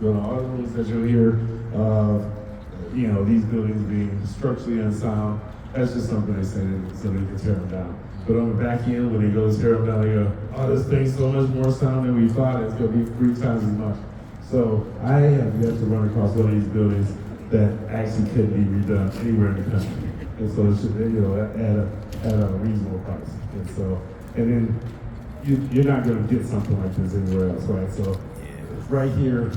Go to all the rooms that you'll hear of, these buildings being structurally unsound. That's just something they say so they can tear them down. But on the back end, when they go to tear them down, they go, oh, this thing's so much more sound than we thought. It's going to be 3 times as much. So I have yet to run across one of these buildings that actually couldn't be redone anywhere in the country. And so it should, at a reasonable price. And then you're not going to get something like this anywhere else, right? So right here,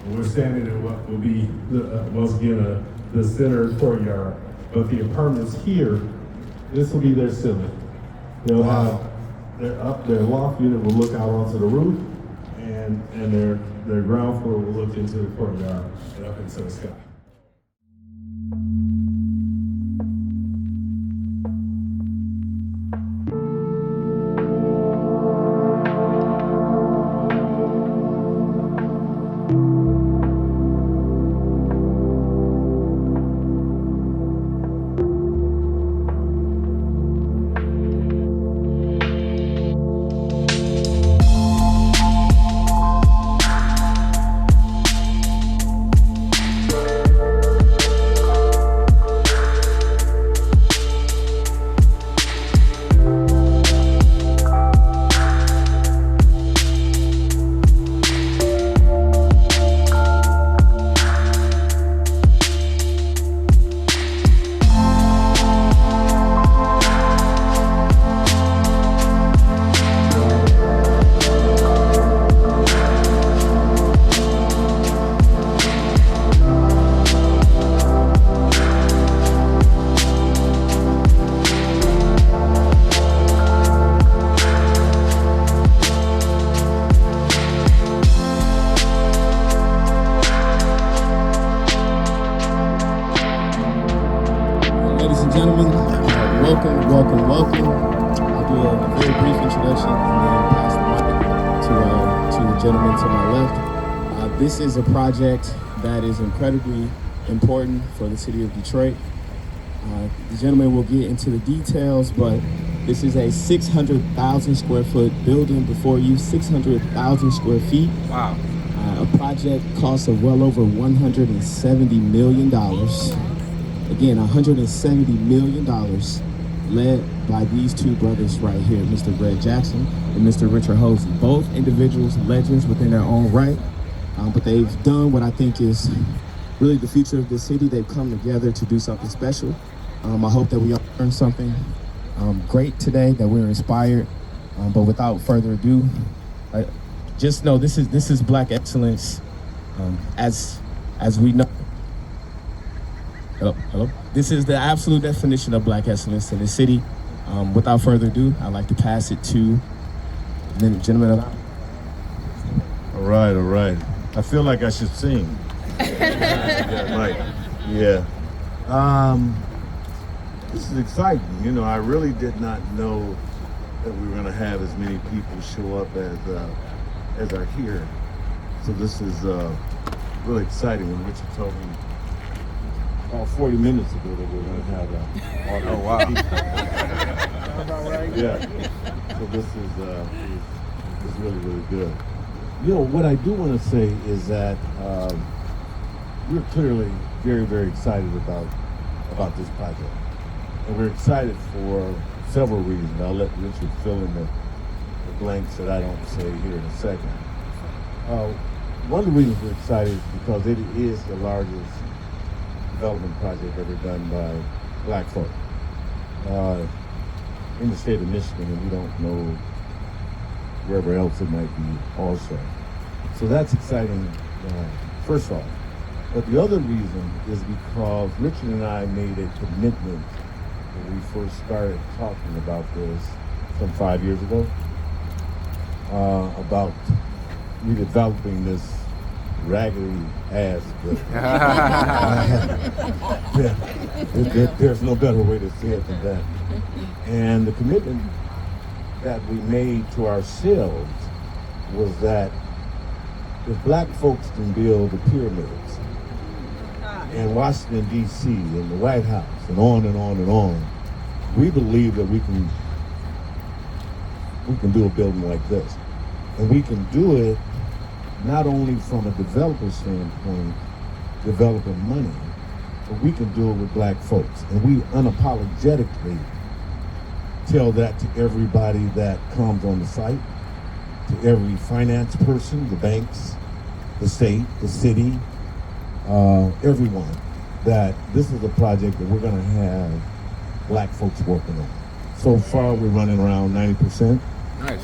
we're standing in what will be, once again, the center courtyard. But the apartments here, this will be their ceiling. They'll have their loft unit will look out onto the roof, and their ground floor will look into the courtyard and up into the sky. Welcome. I'll do a very brief introduction and then pass the mic to the gentleman to my left. This is a project that is incredibly important for the city of Detroit. The gentleman will get into the details, but this is a 600,000 square foot building before you, 600,000 square feet. Wow. A project cost of well over $170 million. Again, $170 million led by these two brothers right here, Mr. Greg Jackson and Mr. Richard Hosey. Both individuals, legends within their own right, but they've done what I think is really the future of this city. They've come together to do something special. I hope that we all learn something great today, that we're inspired. But without further ado, just know this is Black excellence, as we know. Hello. This is the absolute definition of Black excellence in the city. Without further ado, I'd like to pass it to the gentleman. All right. I feel like I should sing. Yeah. This is exciting. I really did not know that we were going to have as many people show up as are here. So this is really exciting. When Richard told me 40 minutes ago that we were going to have a. Oh, wow. Yeah. So this is really, really good. What I do want to say is that we're clearly very, very excited about this project. And we're excited for several reasons. I'll let Richard fill in the blanks that I don't say here in a second. One of the reasons we're excited is because it is the largest development project ever done by Black folk in the state of Michigan, and we don't know wherever else it might be also. So that's exciting, first off. But the other reason is because Richard and I made a commitment when we first started talking about this some 5 years ago, about redeveloping this raggedy ass building. There's no better way to say it than that. And the commitment that we made to ourselves was that if Black folks can build the pyramids in Washington, D.C., and the White House, and on and on and on, we believe that we can do a building like this. And we can do it not only from a developer standpoint, developing money, but we can do it with black folks. And we unapologetically tell that to everybody that comes on the site, to every finance person, the banks, the state, the city, everyone, that this is a project that we're gonna have black folks working on. So far, we're running around 90%. Nice.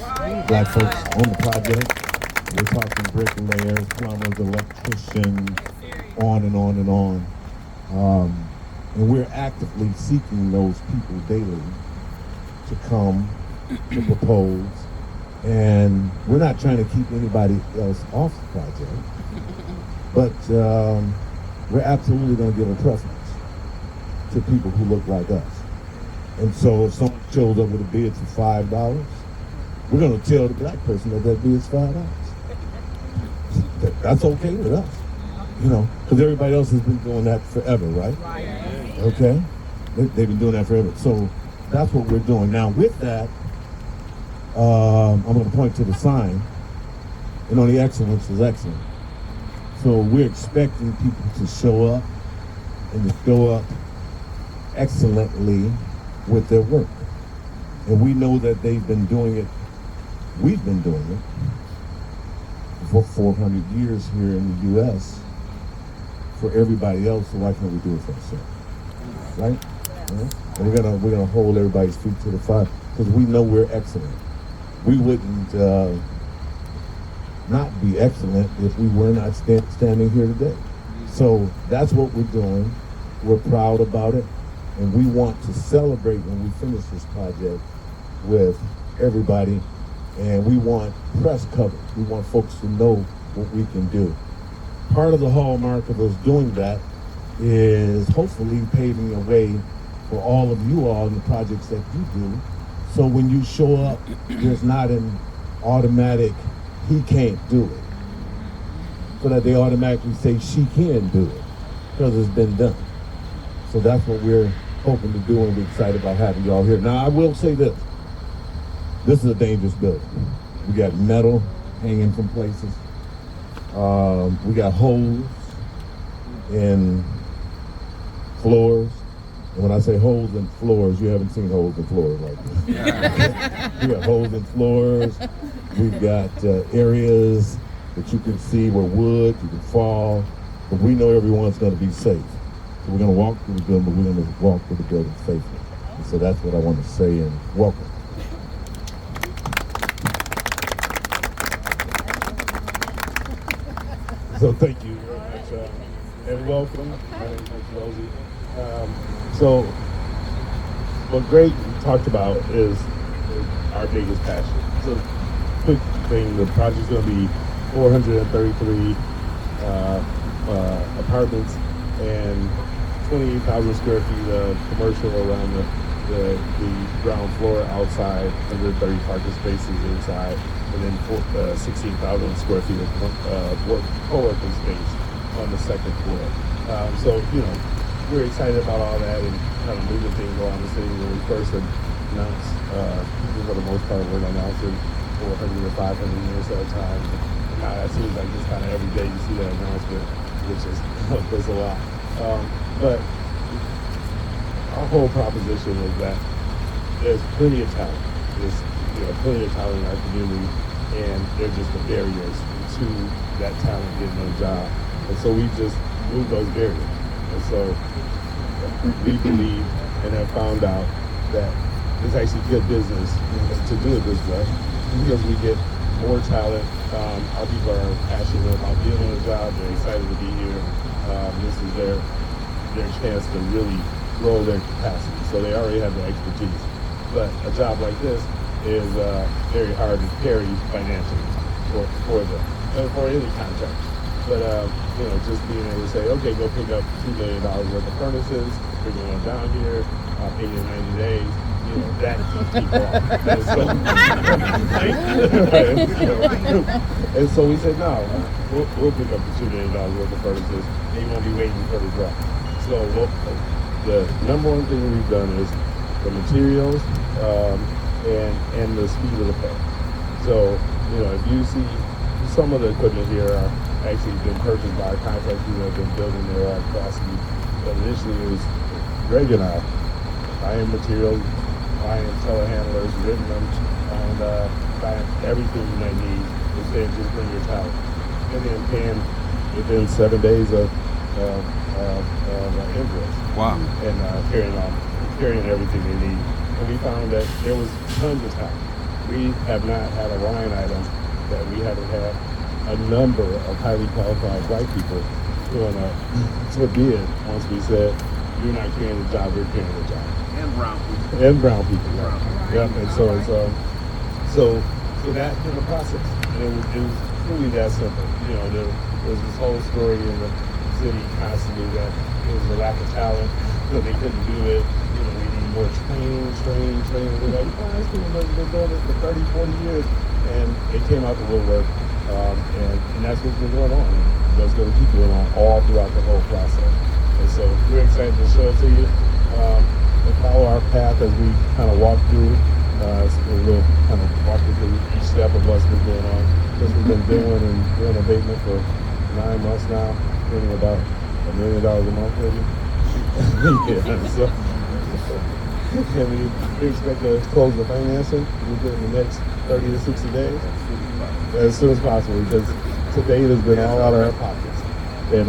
Black folks on the project. We're talking bricklayers, plumbers, electricians, on and on and on. And we're actively seeking those people daily to come, to propose. And we're not trying to keep anybody else off the project, but we're absolutely going to give a preference to people who look like us. And so if someone shows up with a bid for $5, we're going to tell the black person that that bid is $5. That's okay with us, you know, because everybody else has been doing that forever, right? Okay? They've been doing that forever. So that's what we're doing. Now with that, I'm going to point to the sign, and on the excellence is excellent. So we're expecting people to show up and to show up excellently with their work. And we know that they've been doing it, we've been doing it for 400 years here in the U.S. for everybody else, so why can't we do it for ourselves? Right? Yeah? And we're gonna hold everybody's feet to the fire because we know we're excellent. We wouldn't not be excellent if we were not standing here today. So that's what we're doing. We're proud about it, and we want to celebrate when we finish this project with everybody, and we want press coverage. We want folks to know what we can do. Part of the hallmark of us doing that is hopefully paving a way for all of you all in the projects that you do. So when you show up, there's not an automatic, he can't do it. So that they automatically say she can do it because it's been done. So that's what we're hoping to do, and we're excited about having you all here. Now I will say this. This is a dangerous building. We got metal hanging from places. We got holes in floors. And when I say holes in floors, you haven't seen holes in floors like this. We got holes in floors. We've got areas that you can see where wood, you can fall. But we know everyone's going to be safe. So we're going to walk through the building, but we're going to walk through the building safely. And so that's what I want to say, and welcome. So thank you very much, and welcome. My name is Hosey. So what Greg talked about is our biggest passion. So quick thing, the project's going to be 433 apartments and 28,000 square feet of commercial around the ground floor outside, 130 parking spaces inside, and then 16,000 square feet of co-working space on the second floor. So, you know, we're excited about all that and kind of moving things around the city. When we first announced, for the most part, we're announcing 400 or 500 units at a time. And now that seems like just kind of every day you see that announcement, which is helped us a lot. But our whole proposition is that there's plenty of talent. There's plenty of talent in our community, and they're just the barriers to that talent getting a job. And so we just move those barriers. And so we believe and have found out that it's actually good business to do it this way because we get more talent. Our people are passionate about being on the job. They're excited to be here. This is their chance to really grow their capacity. So they already have the expertise. But a job like this is very hard to carry financially for them, for any contract. But just being able to say, okay, go pick up $2 million worth of furnaces, bring them down here, I'll pay you 90 days. You know, that keeps people off. And so we said, no, we'll pick up the $2 million worth of furnaces, and you won't be waiting for the drop. So the number one thing we've done is the materials and the speed of the pay. So, if you see some of the equipment here are actually been purchased by contractors who have been building their capacity. But initially it was Greg and I buying materials, buying telehandlers, renting them, and buying everything you might need. Instead, just bring your talent. And then paying within 7 days of invoice. Wow. And carrying everything they need. And we found that there was tons of time. We have not had a line item that we haven't had a number of highly qualified white people showing up to bid once we said, you're not carrying the job, you're carrying the job. And brown people. And brown people, right. Yep, and so that in the process. And it was truly that simple. You know, there was this whole story in the city constantly that there was a lack of talent, that they couldn't do it. You know, we need more training. We're like, these people have been doing this for 30, 40 years. And it came out the woodwork. And that's what's been going on. And that's going to keep going on all throughout the whole process. And so we're excited to show it to you and follow our path as we kind of walk through. We'll kind of walk you through each step of what's been going on. Because we've been doing abatement for 9 months now, getting about $1 million a month, maybe. Yeah, so and we expect to close the financing within the next 30 to 60 days, as soon as possible, because to date has been all out of our pockets. And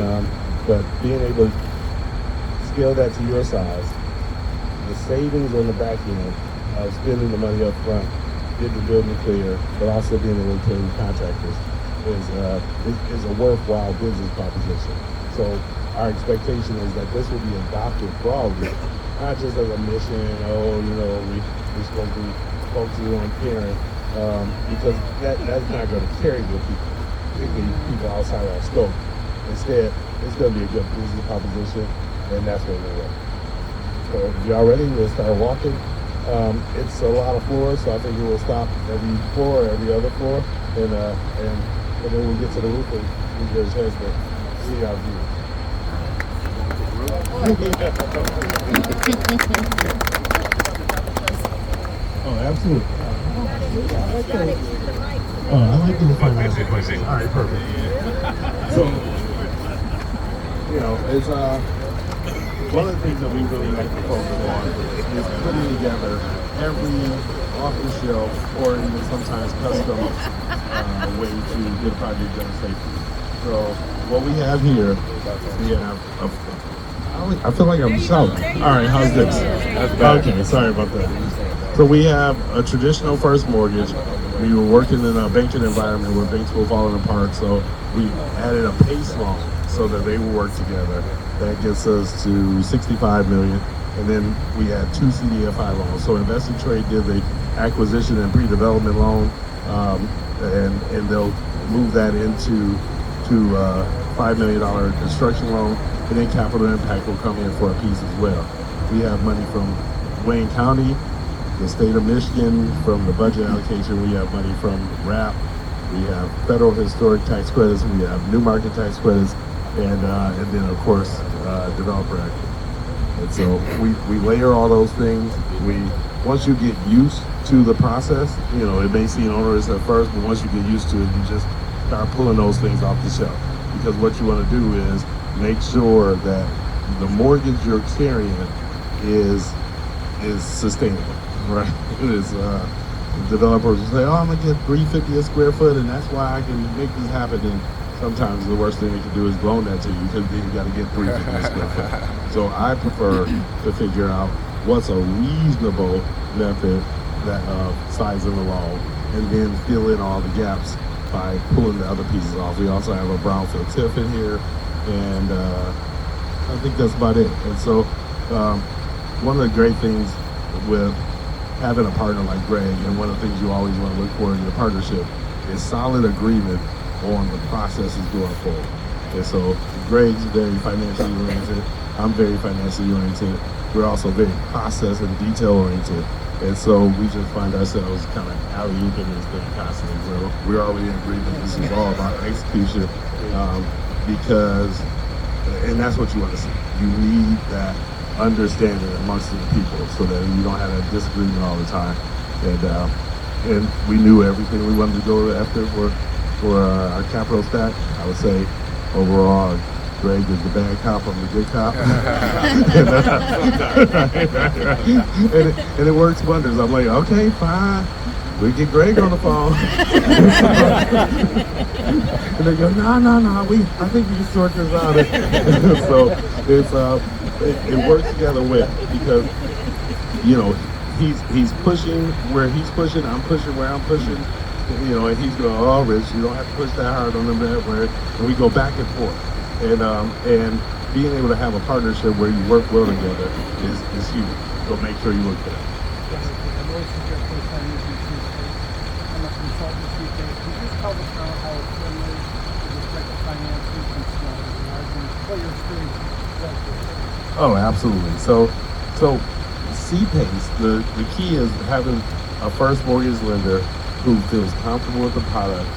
but being able to scale that to your size, the savings on the back end of spending the money up front, getting the building clear, but also being able to pay contractors is a worthwhile business proposition. So our expectation is that this will be adopted broadly, not just as a mission, we're supposed to be focusing on caring, because that's not going to carry with people, particularly people outside our scope. Instead, it's going to be a good business proposition, and that's what we're working. So if y'all ready, we'll start walking. It's a lot of floors, so I think we will stop every floor, every other floor, and then we'll get to the roof and we get a chance to see our view. Oh, absolutely. Oh, I like the financial question. All right, perfect. So, it's one of the things that we really like to focus on is putting together every off-the-shelf or even sometimes custom way to get a project done safely. So what we have here, we have I feel like I'm shouting. All right, how's this? Okay, sorry about that. So we have a traditional first mortgage. We were working in a banking environment where banks were falling apart, so we added a PACE loan so that they will work together. That gets us to $65 million, and then we had 2 CDFI loans. So Investing Trade did the acquisition and pre-development loan, and they'll move that into $5 million construction loan, and then Capital Impact will come in for a piece as well. We have money from Wayne County, the state of Michigan, from the budget allocation. We have money from RAP. We have federal historic tax credits. We have new market tax credits, and then of course developer equity. And so we layer all those things. Once you get used to the process, it may seem onerous at first, but once you get used to it, you just start pulling those things off the shelf. Because what you want to do is make sure that the mortgage you're carrying is sustainable, right? It is. Developers will say, "Oh, I'm gonna get $350 a square foot, and that's why I can make this happen." And sometimes the worst thing they can do is loan that to you, because then you got to get $350 a square foot. So I prefer to figure out what's a reasonable method that sizing the loan, and then fill in all the gaps by pulling the other pieces off. We also have a brownfield TIF in here, and I think that's about it. And so one of the great things with having a partner like Greg, and one of the things you always want to look for in your partnership, is solid agreement on the processes going forward. And so Greg's very financially oriented, I'm very financially oriented, we're also very process and detail oriented. And so we just find ourselves kind of alley-ooping this thing constantly, where we're already in agreement. This is all about execution, and that's what you want to see. You need that understanding amongst the people, so that you don't have that disagreement all the time. And we knew everything we wanted to go after were for our capital stack, I would say overall, Greg is the bad cop, I'm the good cop. and it works wonders. I'm like, okay, fine. We get Greg on the phone. And they go, no, I think we can sort this out. So it works together well because, he's pushing where he's pushing, I'm pushing where I'm pushing, and he's going, oh, Rich, you don't have to push that hard on them that way. And we go back and forth. And being able to have a partnership where you work well together is huge. So make sure you look for that. Oh, absolutely. So CPACE, the key is having a first mortgage lender who feels comfortable with the product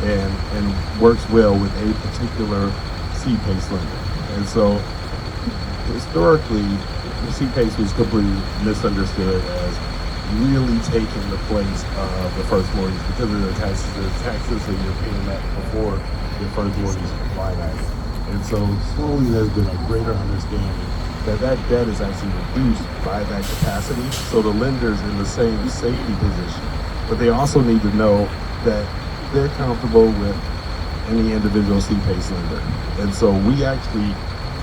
and works well with a particular CPACE lender. And so historically, CPACE was completely misunderstood as really taking the place of the first mortgage because of the taxes that you're paying that before your first mortgage is line item. And so slowly there's been a greater understanding that debt is actually reduced by that capacity. So the lender's in the same safety position, but they also need to know that they're comfortable with any individual CPACE lender. And so we actually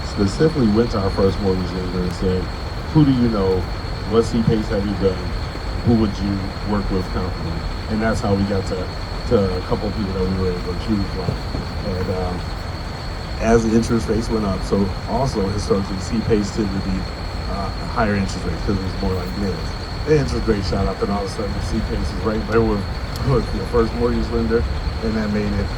specifically went to our first mortgage lender and said, who do you know? What CPACE have you done? Who would you work with comfortably? And that's how we got to a couple of people that we were able to choose from. And as the interest rates went up, so also historically CPACE tended to be higher interest rates because it was more like mids. The interest rate shot up and all of a sudden CPACE is right there with your first mortgage lender, and that made it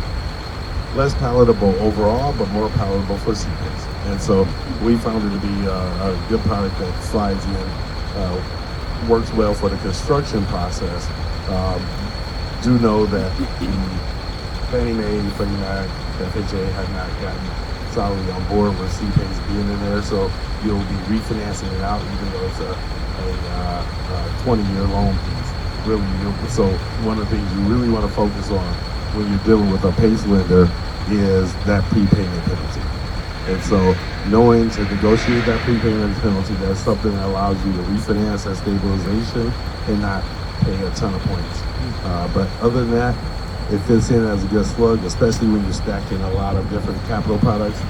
less palatable overall, but more palatable for CPACE. And so we found it to be a good product that slides in, works well for the construction process. Do know that Fannie Mae, Freddie Mac, FHA have not gotten solidly on board with CPACE being in there, so you'll be refinancing it out even though it's a 20-year loan piece. So one of the things you really want to focus on when you're dealing with a PACE lender is that prepayment penalty. And so knowing to negotiate that prepayment penalty, that's something that allows you to refinance at stabilization and not pay a ton of points. But other than that, it fits in as a good slug, especially when you're stacking a lot of different capital products.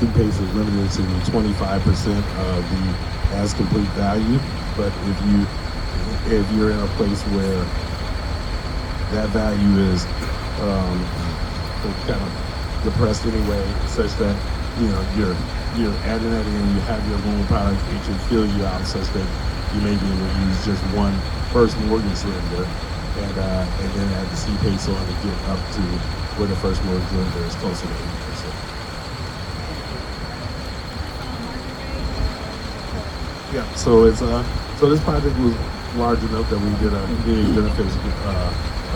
CPACE is limited to 25% of the as complete value, but if you're in a place where that value is kind of depressed anyway, such that you're adding that in, you have your loan product, it can fill you out such that you may be able to use just one first mortgage lender and then add the CPACE on to get up to where the first mortgage lender is closer to 80%. Yeah, so so this project was large enough that we did a community benefits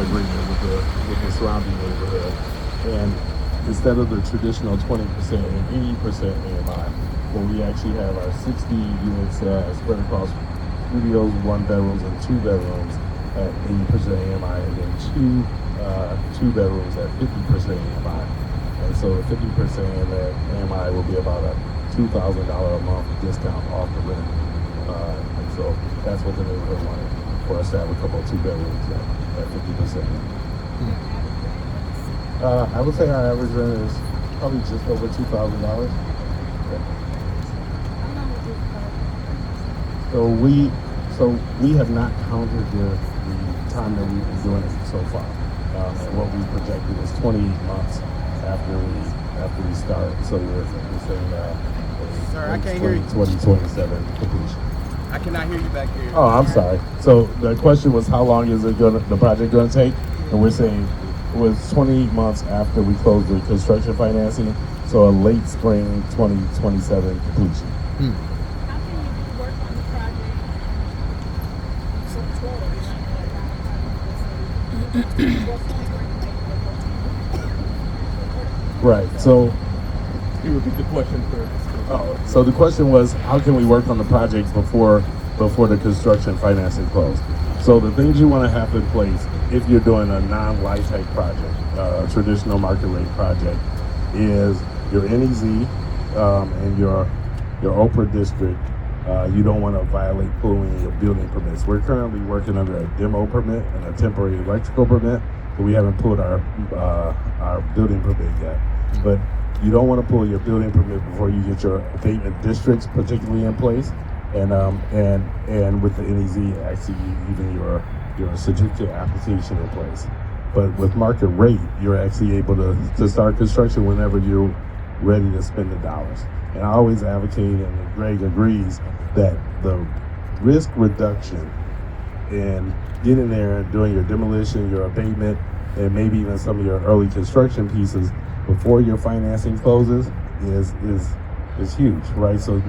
agreement with the surrounding neighborhood, and instead of the traditional 20% and 80% AMI, well, we actually have our 60 units spread across studios, 1 bedrooms, and 2 bedrooms at 80% AMI, and then two bedrooms at 50% AMI. And so 50% at AMI will be about a $2,000 a month discount off the rent. And so that's what the neighborhood wanted, for us to have a couple of 2 bedrooms at 50%. I would say our average rent is probably just over $2,000. So we have not counted the time that we've been doing it so far. And what we projected is 20 months after we start. So we're saying Sir, I can't hear you. 2027 completion. I cannot hear you back here. Oh, I'm sorry. So the question was, how long is the project gonna take? And we're saying it was 20 months after we closed the construction financing, so a late spring 2027 completion. How can you work on the project so Right. So Can you repeat the question first? so the question was, how can we work on the project before the construction financing closed? So the things you want to have in place if you're doing a non-light tech project, traditional market rate project, is your NEZ and your Oprah district. You don't want to violate pulling your building permits. We're currently working under a demo permit and a temporary electrical permit, but we haven't pulled our building permit yet. But you don't want to pull your building permit before you get your abatement districts particularly in place, and with the NEZ, actually even your certificate application in place. But with market rate, you're actually able to start construction whenever you're ready to spend the dollars. And I always advocate, and Greg agrees, that the risk reduction in getting there and doing your demolition, your abatement, and maybe even some of your early construction pieces before your financing closes is huge, right? So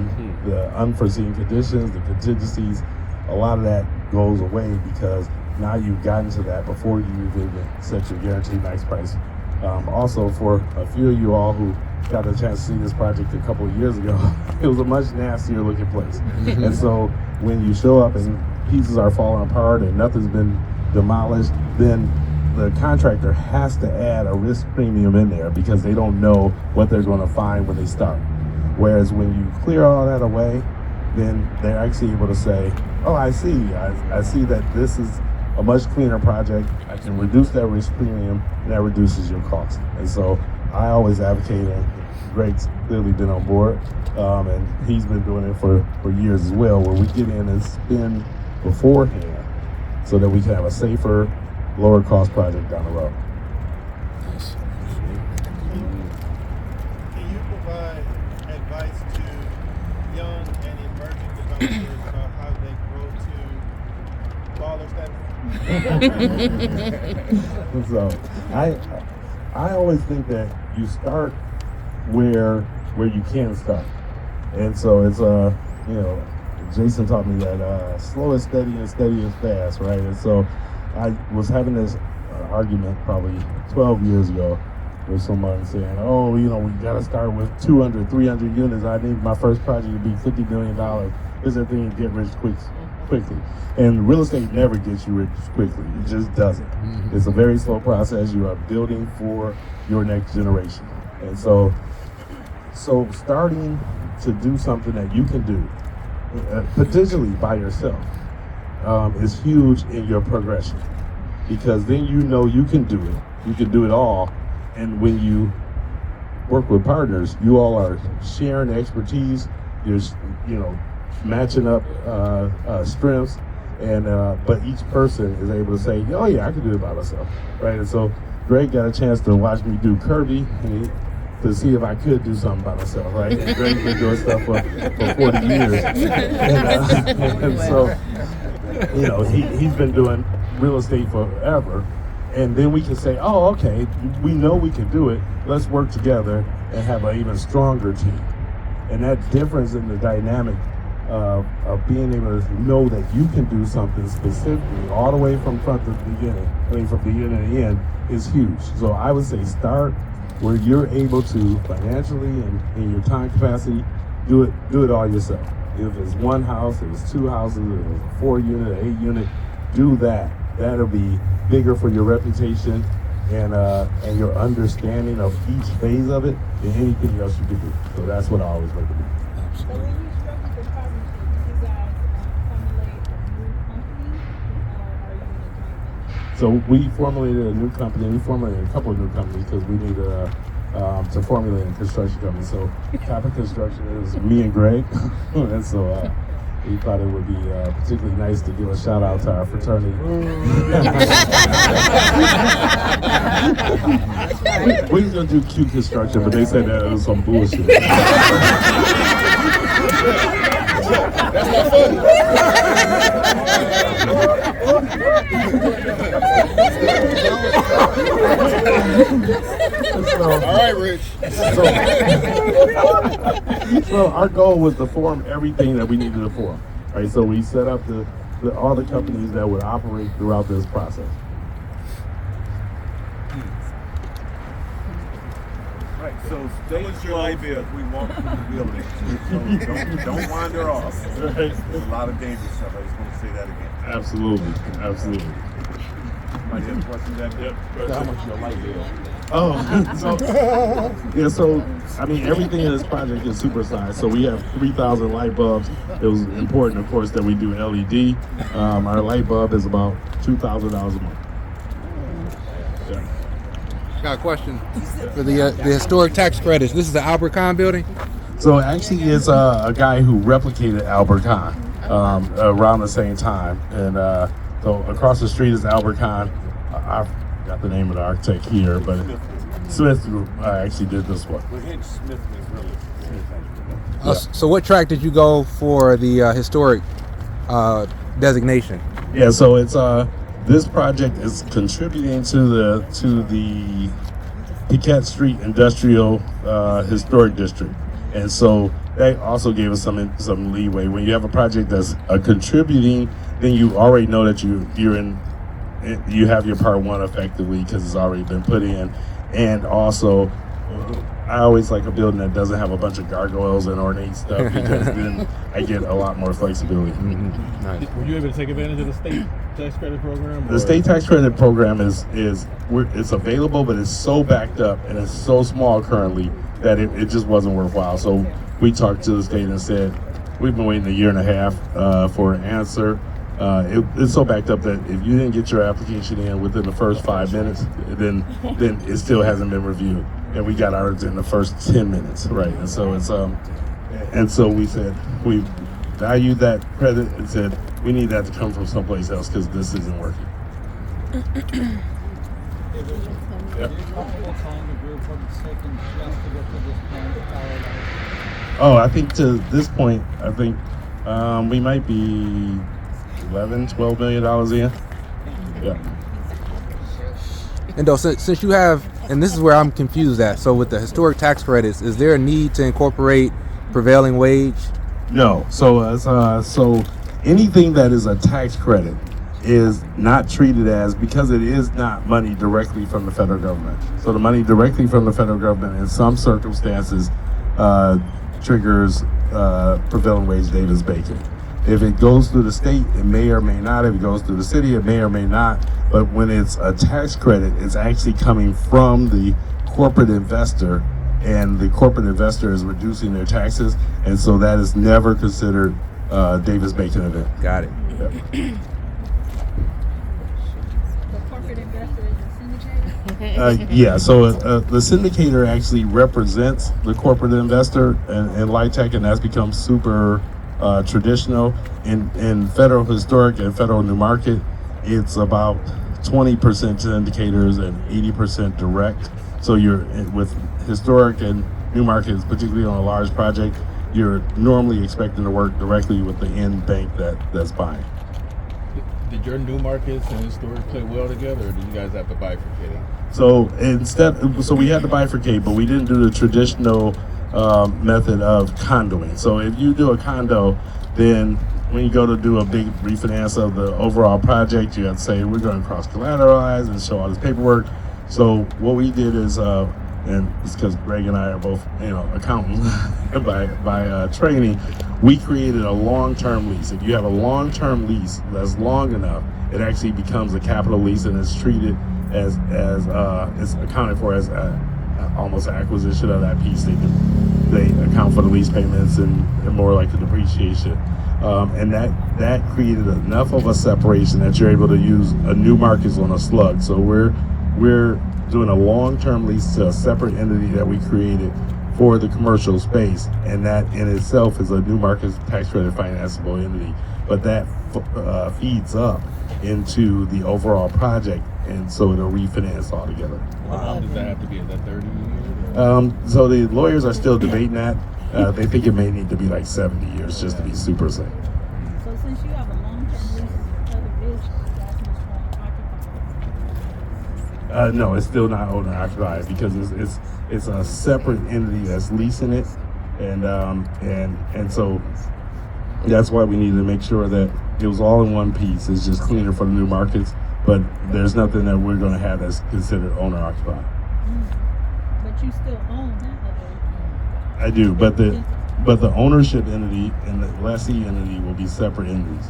the unforeseen conditions, the contingencies, a lot of that goes away because now you've gotten to that before you even set your guaranteed max price. Also, for a few of you all who got the chance to see this project a couple of years ago, it was a much nastier looking place. And so when you show up and pieces are falling apart and nothing's been demolished, then the contractor has to add a risk premium in there because they don't know what they're going to find when they start. Whereas when you clear all that away, then they're actually able to say, oh, I see that this is a much cleaner project. I can reduce that risk premium, and that reduces your cost. And so I always advocate, and Greg's clearly been on board, and he's been doing it for years as well, where we get in and spend beforehand so that we can have a safer, lower cost project down the road. Can you provide advice to young and emerging developers about how they grow to baller status? So I always think that you start where you can start, and so it's Jason taught me that slow is steady and steady is fast, right? And so I was having this argument probably 12 years ago with someone saying, oh, we got to start with 200, 300 units. I need my first project to be $50 million. Is that thing get rich quickly? And real estate never gets you rich quickly. It just doesn't. It's a very slow process. You are building for your next generation. And so starting to do something that you can do, potentially by yourself, is huge in your progression, because then you can do it. You can do it all. And when you work with partners, you all are sharing expertise. You're matching up strengths, and but each person is able to say, oh yeah, I can do it by myself, right? And so Greg got a chance to watch me do Kirby to see if I could do something by myself, right? And Greg's been doing stuff for 40 years, and so he's been doing real estate forever. And then we can say, oh, okay, we know we can do it. Let's work together and have an even stronger team. And that difference in the dynamic of being able to know that you can do something specifically all the way from front to the beginning, from beginning to end, is huge. So I would say start where you're able to financially and in your time capacity, do it all yourself. If it's one house, if it's two houses, if it's a 4-unit, 8-unit, do that. That'll be bigger for your reputation and your understanding of each phase of it than anything else you could do. So that's what I always recommend. So when you structured the partnership, did you guys formulate a new company, or are you in a joint venture? So we formulated a new company. We formulated a couple of new companies because we need to formulate a construction company. So Copper Construction is me and Greg, and so we thought it would be particularly nice to give a shout out to our fraternity. We was gonna do Q Construction, but they said that it was some bullshit. All right, Rich. So our goal was to form everything that we needed to form, right? So we set up all the companies that would operate throughout this process. Right. So stay What's your light bill? as we walk through the building. So don't wander off. There's a lot of dangerous stuff. I just want to say that again. Absolutely, absolutely. Might have questions that bit. How much your light bill? Oh, yeah. So I mean, everything in this project is supersized. So we have 3,000 light bulbs. It was important, of course, that we do LED. Our light bulb is about $2,000 a month. Yeah. Got a question for the historic tax credits. This is the Albert Kahn building. So actually, it's a guy who replicated Albert Kahn around the same time, and so across the street is Albert Kahn. I got the name of the architect here, but Smith actually did this one. But Hinch Smith was really So what track did you go for the historic designation? Yeah, so it's this project is contributing to the Piquette Street Industrial Historic District, and so that also gave us some leeway. When you have a project that's contributing, then you already know that you have your part one effectively because it's already been put in, and also I always like a building that doesn't have a bunch of gargoyles and ornate stuff because then I get a lot more flexibility. Nice. Were you able to take advantage of the state tax credit program? The state tax credit program it's available, but it's so backed up and it's so small currently that it just wasn't worthwhile. So we talked to the state and said, we've been waiting a year and a half for an answer. It's so backed up that if you didn't get your application in within the first 5 minutes, then it still hasn't been reviewed. And we got ours in the first 10 minutes, right? And so it's and so we said we valued that credit and said we need that to come from someplace else because this isn't working. Yep. Oh, I think to this point, we might be $11-12 million in. Yeah. And though, since you have, and this is where I'm confused at. So with the historic tax credits, is there a need to incorporate prevailing wage? No. So anything that is a tax credit is not treated as, because it is not money directly from the federal government. So the money directly from the federal government in some circumstances triggers prevailing wage Davis-Bacon. If it goes through the state, it may or may not. If it goes through the city, it may or may not. But when it's a tax credit, it's actually coming from the corporate investor, and the corporate investor is reducing their taxes, and so that is never considered a Davis-Bacon event. Got it. Yep. The corporate investor is a syndicator? Yeah, so the syndicator actually represents the corporate investor in LIHTC, and that's become super traditional. In federal historic and federal new market, it's about 20% syndicators and 80% direct. So you're with historic and new markets, particularly on a large project, you're normally expecting to work directly with the end bank that's buying. Did your new markets and historic play well together, or did you guys have to bifurcate? So we had to bifurcate, but we didn't do the traditional method of condoing. So if you do a condo, then when you go to do a big refinance of the overall project, you have to say, we're going to cross collateralize and show all this paperwork. So what we did is, and it's because Greg and I are both, accountants by training, we created a long-term lease. If you have a long-term lease that's long enough, it actually becomes a capital lease, and it's treated as it's accounted for as almost an acquisition of that piece. They account for the lease payments and more like the depreciation. And that created enough of a separation that you're able to use a new markets on a slug. So we're doing a long-term lease to a separate entity that we created for the commercial space, and that in itself is a new markets tax credit financeable entity. But that feeds up into the overall project, and so it'll refinance altogether. How long does that have to be? Is that 30 years? So the lawyers are still debating that. They think it may need to be like 70 years just to be super safe. So since you have a long-term lease with other business, that's much more occupied. No, it's still not owner occupied because it's a separate entity that's leasing it, and so that's why we needed to make sure that it was all in one piece. It's just cleaner for the new markets, but there's nothing that we're going to have that's considered owner occupied. But But you still own that other. I do, but the ownership entity and the lessee entity will be separate entities.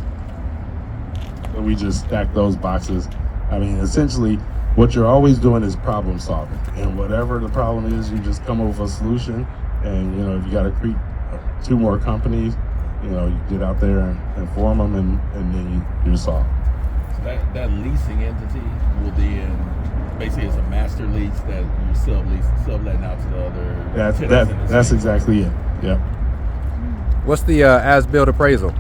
So we just stack those boxes. I mean, essentially, what you're always doing is problem solving, and whatever the problem is, you just come up with a solution. And you know, if you got to create 2 more companies, you know, you get out there and form them, and then you solve. So that leasing entity will then basically it's a master lease that you subletting out to the other. That's exactly it. Yep. What's the as-built appraisal?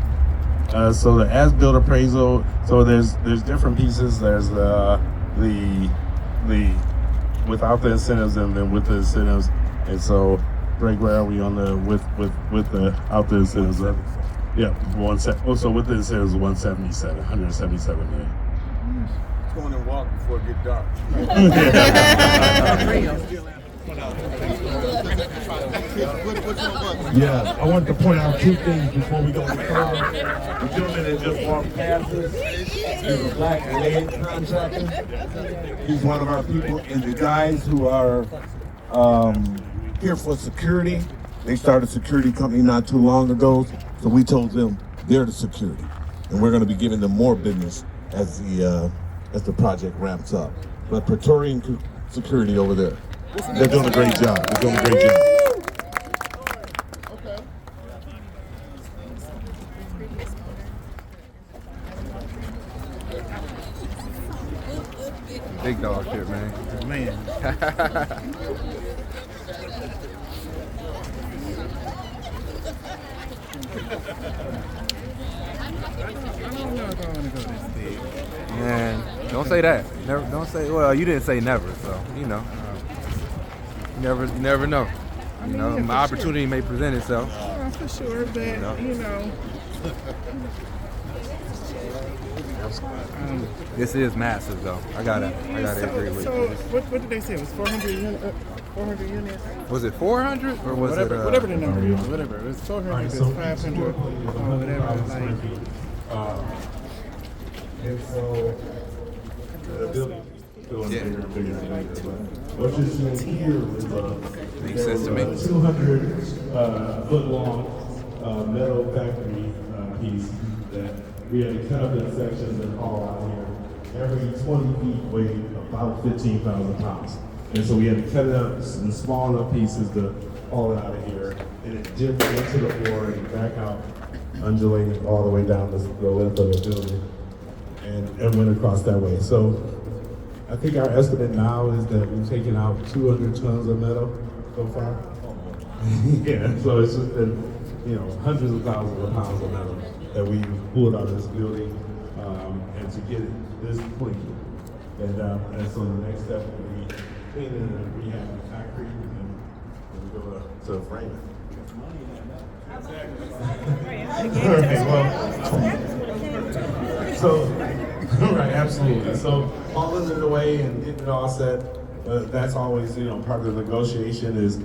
So the as-built appraisal. So there's different pieces. There's the without the incentives and then with the incentives. And so, Greg, where are we on the with the out the incentives? Yeah, so with the incentives, 177 million. Go on and walk before it get dark. Yeah, I wanted to point out 2 things before we go any further. The gentleman that just walked past us is a black lead contractor. He's one of our people, and the guys who are here for security, they started a security company not too long ago, so we told them they're the security, and we're going to be giving them more business as the project ramps up. But Praetorian Security over there, they're doing a great job. Big dog shit, man. Man, don't say that. Never. Don't say. Well, you didn't say never, so you know. You never know. You know, my opportunity may present itself. For sure, but you know. This is massive, though. I gotta agree with So, you. what did they say? It was 400 units? 400 units? Was it 400 or was it whatever the number is? Whatever. It was 400, it was 500, or whatever. Like, And so the building going bigger and bigger and bigger. But what you're seeing here is Makes sense to me. 200 foot long metal factory piece that we had to cut up in sections and haul out here. Every 20 feet weighed about 15,000 pounds. And so we had to cut it up in small enough pieces to haul it out of here. And it dipped into the floor and back out, undulating all the way down the length of the building. And went across that way. So I think our estimate now is that we've taken out 200 tons of metal so far. Yeah, so it's just been, you know, hundreds of thousands of pounds of metal that we pulled out of this building, and to get it this clean. And so the next step will be cleaning and rehabbing the concrete, and we go to frame it. Right, absolutely. So hauling it away and getting it all set, that's always, you know, part of the negotiation is,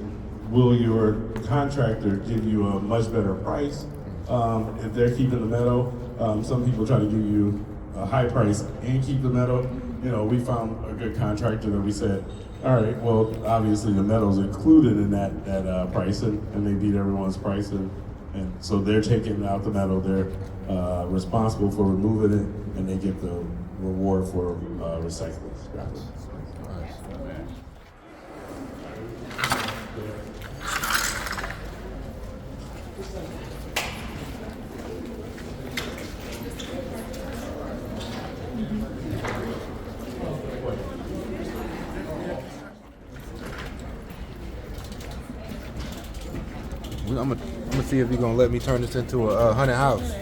will your contractor give you a much better price if they're keeping the metal? Some people try to give you a high price and keep the metal. You know, we found a good contractor that we said, all right, well, obviously the metal's included in that price, and they beat everyone's price, and so they're taking out the metal, they're responsible for removing it, and they get the reward for recycling. I'm gonna see if you're gonna let me turn this into a haunted house.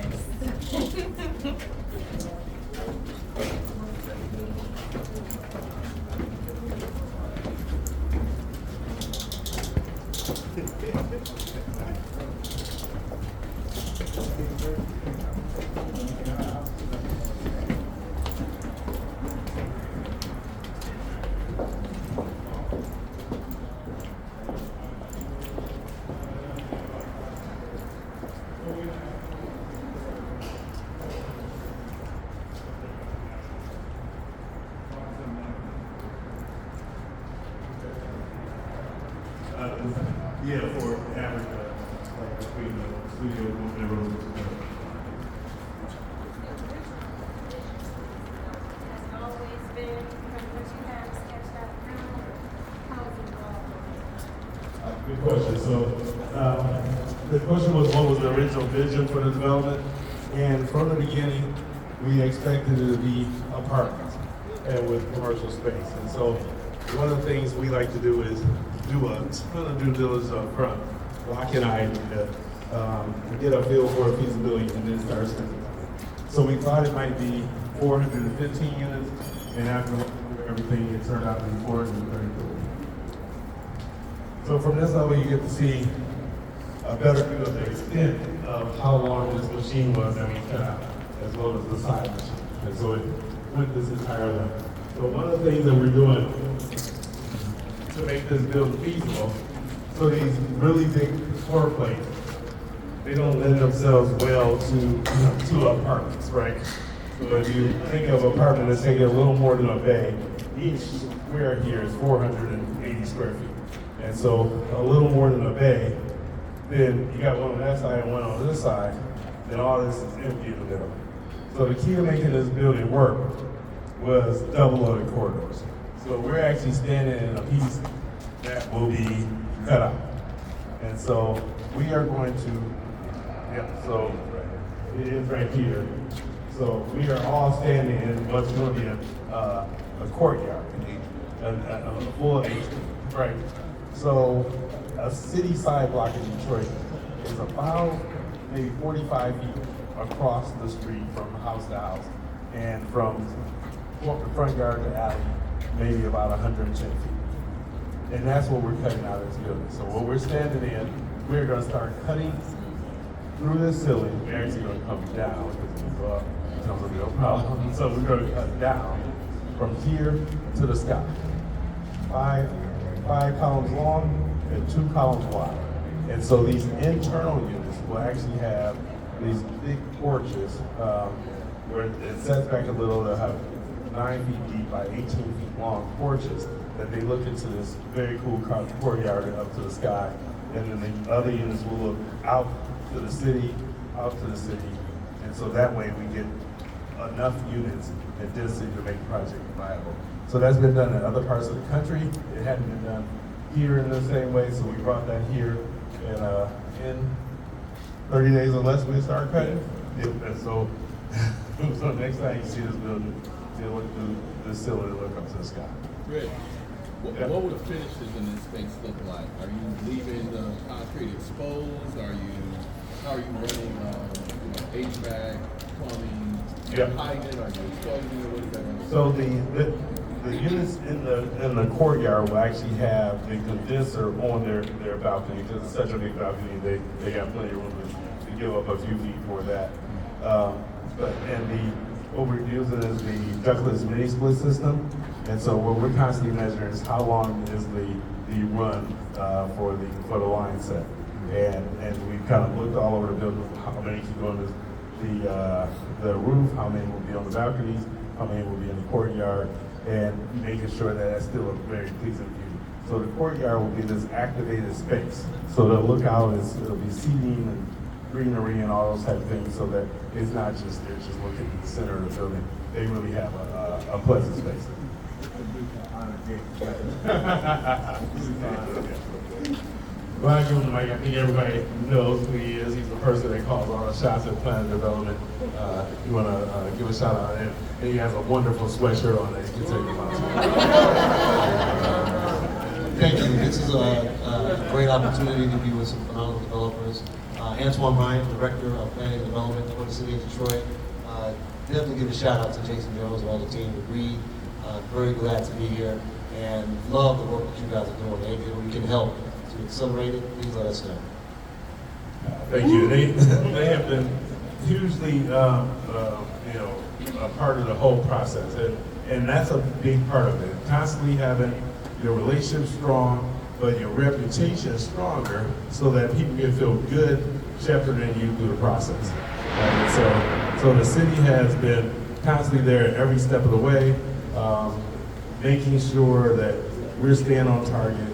for Africa, like between the studio and road. Good question. So the question was, what was the original vision for the development? And from the beginning, we expected it to be apartments and with commercial space. And so one of the things we like to do is do a ton of due diligence up front, lock in an idea, get a feel for a feasibility, and then start spending money. So we thought it might be 415 units, and after everything, it turned out to be 434. So from this level, you get to see a better view of the extent of how long this machine was that we cut out, as well as the side machine. And so it went this entire length. So one of the things that we're doing to make this build feasible, so these really big floor plates, they don't lend themselves well to apartments, right? So if you think of an apartment that's taking a little more than a bay, each square here is 480 square feet. And so a little more than a bay, then you got one on that side and one on this side, then all this is empty in the middle. So the key to making this building work was double loaded corridors. So we're actually standing in a piece that will be cut out. And so we are going to, so it is right here. So we are all standing in what's going to be a courtyard, a full H, right? So a city side block in Detroit is about maybe 45 feet across the street from house to house, and from front yard to alley, maybe about 110 feet. And that's what we're cutting out of this building. So what we're standing in, we're gonna start cutting through this ceiling. We're actually gonna come down, because if we go up, it becomes a real problem. So we're gonna cut down from here to the sky. Five columns long and 2 columns wide. And so these internal units will actually have these big porches where it sets back a little. They'll have 9 feet deep by 18 feet long porches that they look into this very cool courtyard up to the sky. And then the other units will look out to the city. And so that way we get enough units and density to make the project viable. So that's been done in other parts of the country. It hadn't been done here in the same way, so we brought that here, and in 30 days or less, we start cutting. And so next time you see this building, you'll look through the ceiling and look up to the sky. Greg, what would the finishes in this space look like? Are you leaving the concrete exposed? How are you running HVAC, plumbing, hiding it? Are you exposing it? What is that going to So the units in the courtyard will actually have the condenser on their balcony, because it's such a big balcony. They got plenty of room to give up a few feet for that. What we're using is the ductless mini split system, and so what we're constantly measuring is how long is the run for the line set, and we kind of looked all over the building, how many can go on the roof, how many will be on the balconies, how many will be in the courtyard, and making sure that that's still a very pleasing view. So the courtyard will be this activated space. So they'll look out, it'll be seating and greenery and all those type of things, so that it's not just they're just looking at the center of the building. They really have a pleasant space. Well, I give him the mic. I think everybody knows who he is. He's the person that calls all the shots at planning development. You want to give a shout out to him. And he has a wonderful sweatshirt on that you can take him out. Thank you. This is a great opportunity to be with some phenomenal developers. Antoine Bryant, Director of Planning and Development for the City of Detroit. Definitely give a shout out to Jason Jones and all the team at Reed. Very glad to be here and love the work that you guys are doing. Anything we can help to accelerate it, please let us know. Thank you. They have been hugely, a part of the whole process, and that's a big part of it. Constantly having your relationship strong, but your reputation stronger, so that people can feel good shepherding you through the process. And so the city has been constantly there every step of the way, making sure that we're staying on target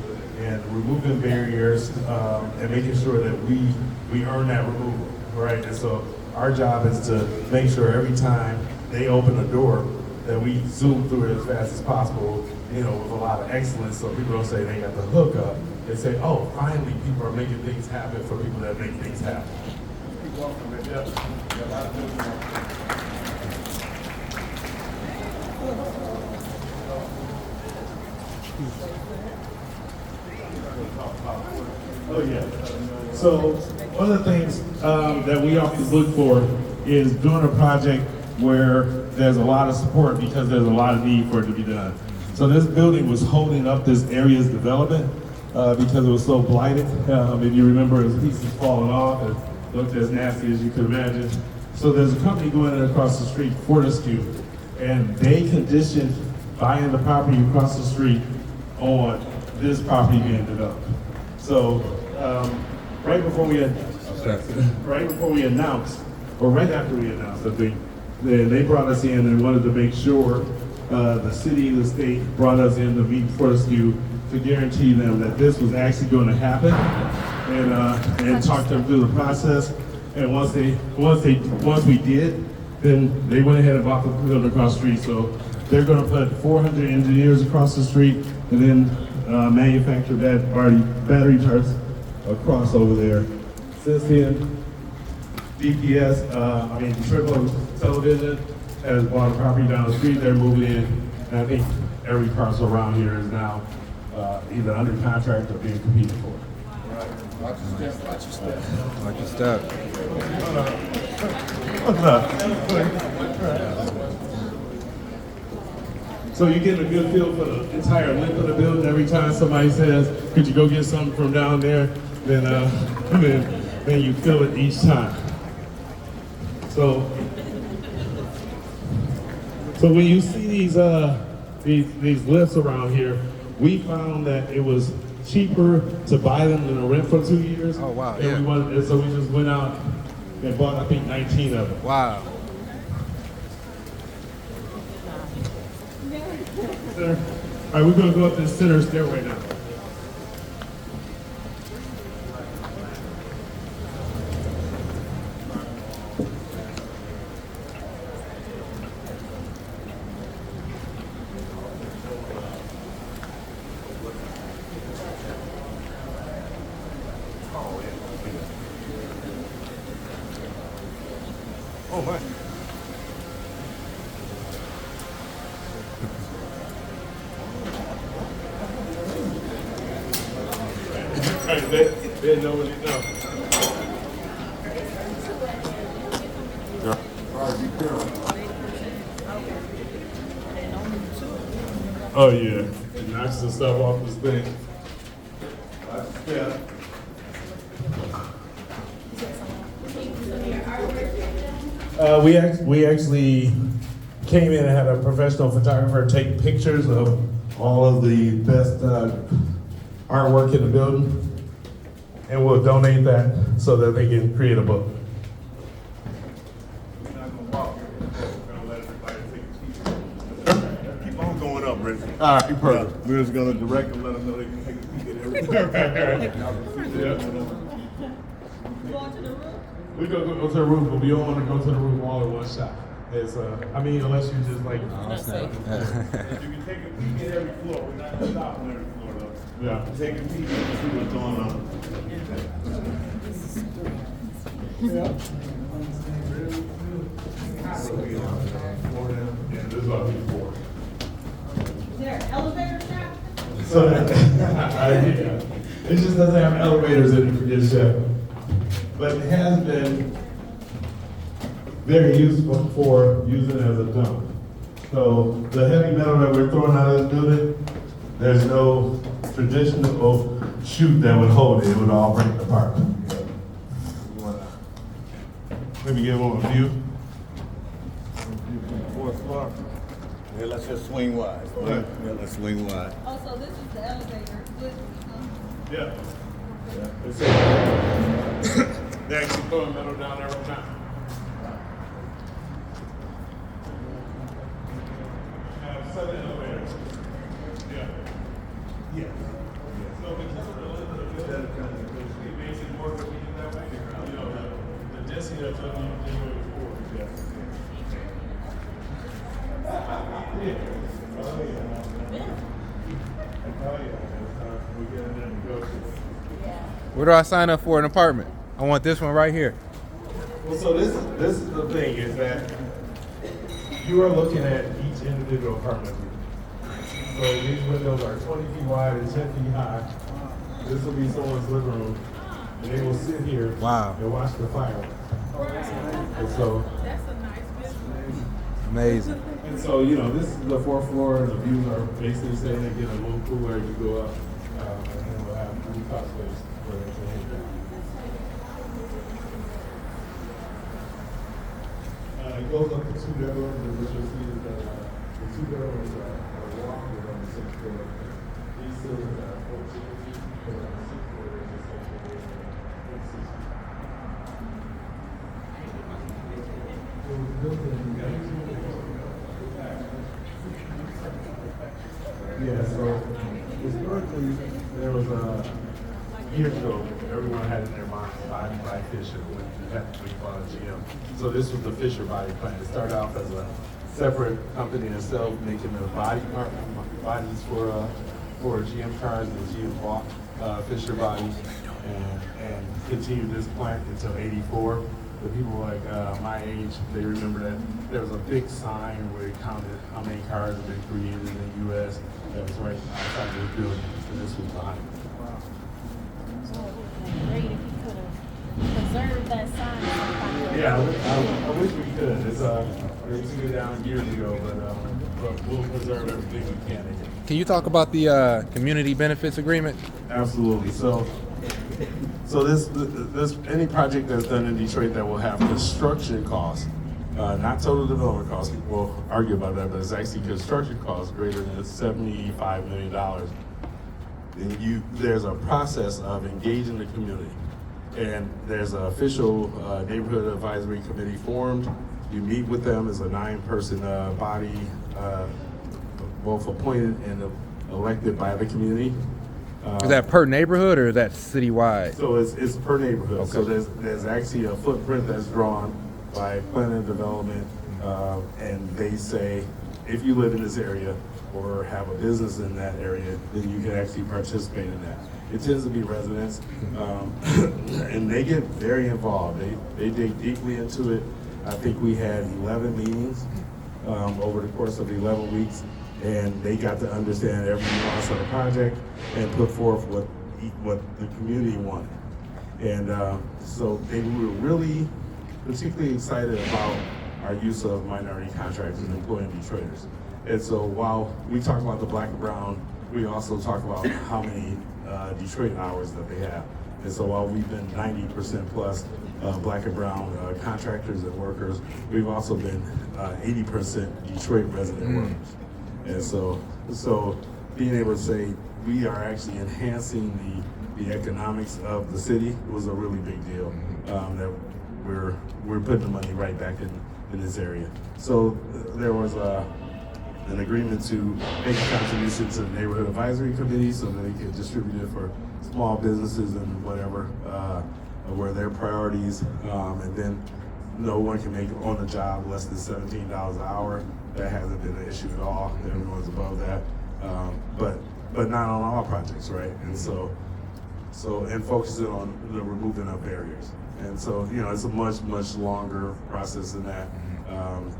and removing barriers and making sure that we earn that removal, right? And so our job is to make sure every time they open a door that we zoom through it as fast as possible, with a lot of excellence, so people don't say they got the hook up and say, oh, finally people are making things happen for people that make things happen. Keep walking, man. Yeah. Yeah, a lot of things Oh yeah. So one of the things that we always look for is doing a project where there's a lot of support because there's a lot of need for it to be done. So this building was holding up this area's development because it was so blighted. If you remember, it was pieces falling off and looked as nasty as you could imagine. So there's a company going in across the street, Fortescue, and they conditioned buying the property across the street on this property being developed. So right before we announced, or right after we announced, I think, they brought us in and wanted to make sure the city and the state brought us in to meet Fortescue to guarantee them that this was actually going to happen, and talk them through the process. And once we did, then they went ahead and bought the building across the street. So they're going to put 400 engineers across the street and then manufacture battery charts across over there. Since then, DPS, Triple Television has bought a property down the street. They're moving in, and I think every parcel around here is now either under contract or being competed for. Watch your step, watch your step. Watch your step. What's up? So you get a good feel for the entire length of the building. Every time somebody says, "Could you go get something from down there?" then you feel it each time. So when you see these lifts around here, we found that it was cheaper to buy them than to rent for 2 years. Oh wow! And so we just went out and bought, I think, 19 of them. Wow. All right, we're gonna go up this center stairway now. Oh my. Right, they know what they know. Oh yeah, it knocks the stuff off this thing. Yeah. We actually came in and had a professional photographer take pictures of all of the best artwork in the building, and we'll donate that so that they can create a book. We're not gonna walk here. We're gonna let everybody take a peek. Keep on going up, Reggie. All right, perfect. We're just gonna direct them, let them know they can take a peek at everything. Yeah. Going to the roof? We're gonna go to the roof, but we don't want to go to the roof all in one shot. It's unless you just like. Oh, snap. You can take a peek at every floor. We're not gonna stop on every floor though. Yeah. Take a peek and see what's going on. Yeah, this is what we for. Is there an elevator shaft? So yeah. It just doesn't have elevators in it yet. But it has been very useful for using as a dump. So the heavy metal that we're throwing out of this building, there's no traditional chute that would hold it. It would all break apart. Let me give them a view. Fourth floor. Yeah, let's just swing wide. Yeah. Yeah, let's swing wide. Oh, so this is the elevator. Good. Yeah. Yeah. They're actually throwing metal down there right now. Have 7 elevators. Yeah. Yeah. So that's January 4th, yes. We get in there and go. Where do I sign up for an apartment? I want this one right here. Well, so this is the thing is that you are looking at each individual apartment. So these windows are 20 feet wide and 10 feet high. This will be someone's living room, and they will sit here and watch the fireworks. And so That's a nice business. Amazing. And so, you know, this is the fourth floor, and the views are basically saying they get a little cooler as you go up, and then we'll have rooftop space for them to hang down. It goes up to 2 bedrooms, and what you'll see is that the 2 bedrooms are longer on the 6th floor. These ceilings are 14 feet, but on the 6th floor, there's a section where it's 26 feet. It was built in 1980. Yeah, so historically, there was years ago, everyone had in their mind body by Fisher when you had to call it GM. So this was the Fisher body plant. It started off as a separate company in itself, making the bodies for GM cars, and GM bought Fisher bodies and continued this plant until '84. The people like my age, they remember that there was a big sign where it counted how many cars have been created in the U.S. That was right outside of the building, and this was behind it. Wow. So it would have been great if you could have preserved that sign. Yeah, I wish we could. It's we took it down years ago, but we'll preserve everything we can. Can you talk about the community benefits agreement? Absolutely. So this any project that's done in Detroit that will have construction costs, not total development costs. People will argue about that, but it's actually construction costs greater than $75 million. And there's a process of engaging the community, and there's an official neighborhood advisory committee formed. You meet with them as a 9-person body, both appointed and elected by the community. Is that per neighborhood or is that citywide? So it's per neighborhood. Okay. So there's actually a footprint that's drawn by planning and development, and they say if you live in this area or have a business in that area, then you can actually participate in that. It tends to be residents, and they get very involved. They dig deeply into it. I think we had 11 meetings over the course of 11 weeks. And they got to understand every nuance of the project and put forth what the community wanted. And so they were really particularly excited about our use of minority contractors and employing Detroiters. And so while we talk about the black and brown, we also talk about how many Detroit hours that they have. And so while we've been 90% plus black and brown contractors and workers, we've also been 80% Detroit resident workers. And so being able to say we are actually enhancing the economics of the city was a really big deal. That we're putting the money right back in this area. So there was an agreement to make a contribution to the neighborhood advisory committee so that they could distribute it for small businesses and whatever were their priorities, and then no one can make on the job less than $17 an hour. That hasn't been an issue at all. Everyone's above that, but not on all projects, right? And so and focusing on the removing of barriers. And so it's a much longer process than that.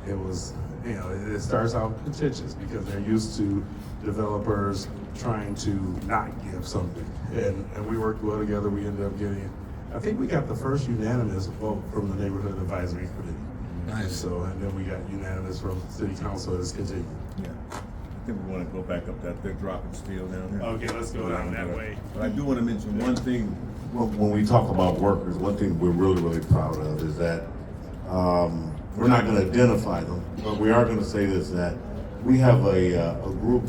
It was it starts out contentious because they're used to developers trying to not give something, and we worked well together. We ended up getting, I think we got the first unanimous vote from the neighborhood advisory committee. Nice. And then we got unanimous from city council as continued. Yeah. I think we want to go back up that. They're dropping steel down there. Okay, let's go down that way. But I do want to mention one thing. When we talk about workers, one thing we're really proud of is that we're not going to identify them, but we are going to say this, that we have a group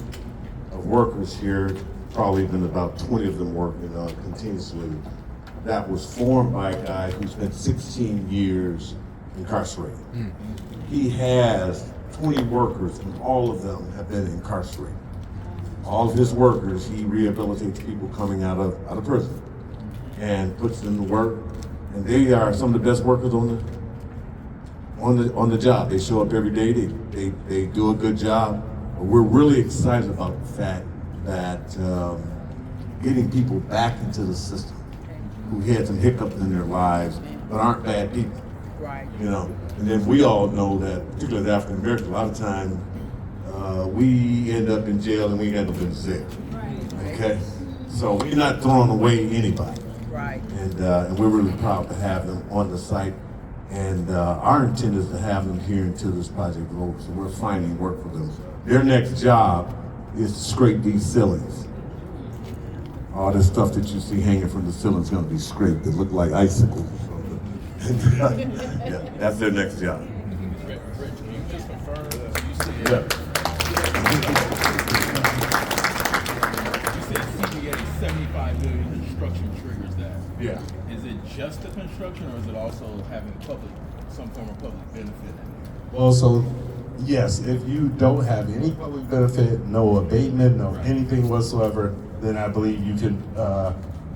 of workers here, probably been about 20 of them working continuously, that was formed by a guy who spent 16 years incarcerated. He has 20 workers, and all of them have been incarcerated. All of his workers, he rehabilitates people coming out of prison and puts them to work. And they are some of the best workers on on the job. They show up every day. They do a good job. We're really excited about the fact that getting people back into the system who had some hiccups in their lives but aren't bad people. Right. You know, and then we all know that, particularly as African Americans, a lot of times we end up in jail and we end up in jail. Right. Okay, so we're not throwing away anybody. Right. And we're really proud to have them on the site. And our intent is to have them here until this project is over. So we're finding work for them. Their next job is to scrape these ceilings. All this stuff that you see hanging from the ceiling is going to be scraped. It look like icicles. Yeah, that's their next job. Rich, can you just confirm? You said, Yeah. you said CBA 75 million construction triggers that. Yeah. Is it just the construction, or is it also having some form of public benefit? Well, so yes, if you don't have any public benefit, no abatement, no anything whatsoever, then I believe you can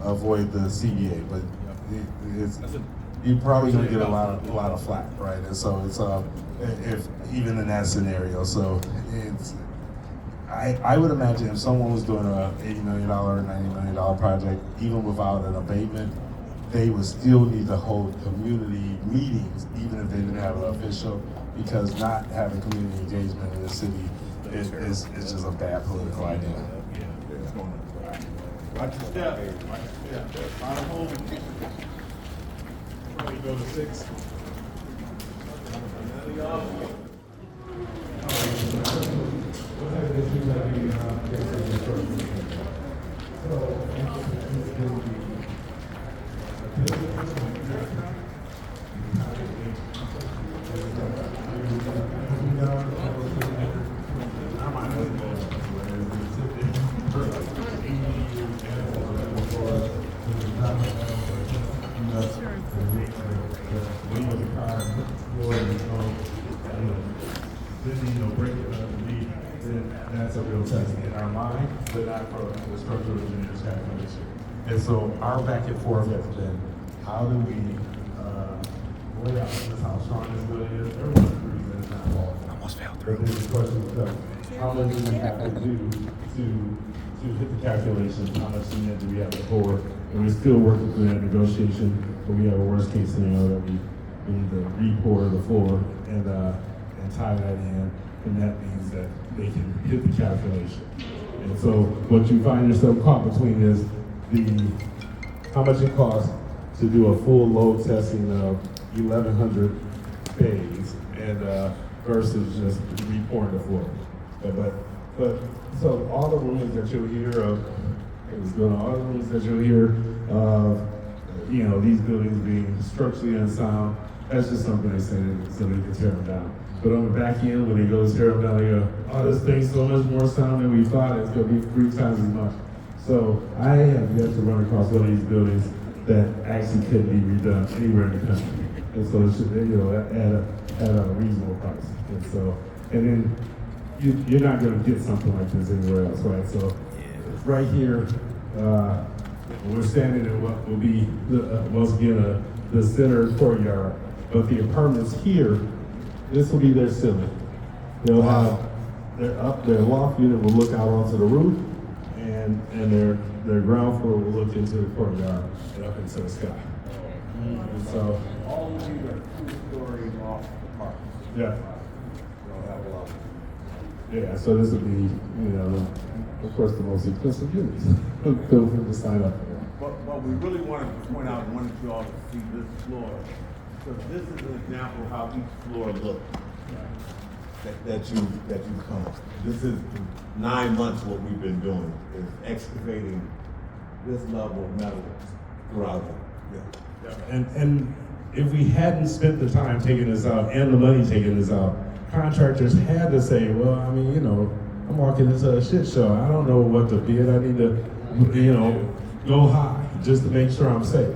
avoid the CBA. But you're probably going to get a lot of flack, right? And so it's if even in that scenario, so it's. I would imagine if someone was doing a $80 million or $90 million project, even without an abatement, they would still need to hold community meetings, even if they didn't have an official, because not having community engagement in the city is just a bad political idea. Watch your step. Final hold. You go to 6. That's a real test in our mind, but not for the structural engineers calculation. And so our back and forth has been, how do we lay out this, how strong this building is? Everyone agrees that it's not fault. Almost fell But through. then the question becomes, how much do we have to do to hit the calculations? How much cement do we have to pour? And we're still working through that negotiation, but we have a worst case scenario that we need to re-pour the floor and tie that in. And that means that they can hit the calculation. And so what you find yourself caught between is how much it costs to do a full load testing of 1,100 bays and versus just re-pouring the floor. But so all the rumors that you'll hear of, all the rumors that you'll hear of, these buildings being structurally unsound, that's just something they say so they can tear them down. But on the back end, when they go tear them down, they go, oh, this thing's so much more sound than we thought. It's going to be 3 times as much. So I have yet to run across one of these buildings that actually could be redone anywhere in the country. And so it should, at a reasonable price. And then you're not going to get something like this anywhere else, right? So right here, we're standing in what will be, once again, the center courtyard. But the apartments here, this will be their ceiling. They'll have their loft unit will look out onto the roof, and their ground floor will look into the courtyard and up into the sky. And so All of these are 2-story loft apartments. yeah, They'll have a loft. yeah. So this will be, of course, the most expensive units. Feel free to sign up for that. But we really wanted to point out, wanted you all to see this floor. So this is an example of how each floor looks. That you've come. This is 9 months what we've been doing, is excavating this level of metal throughout it. Yeah. And if we hadn't spent the time taking this out and the money taking this out, contractors had to say, well, I mean, I'm walking into a shit show. I don't know what to bid. I need to, go high just to make sure I'm safe.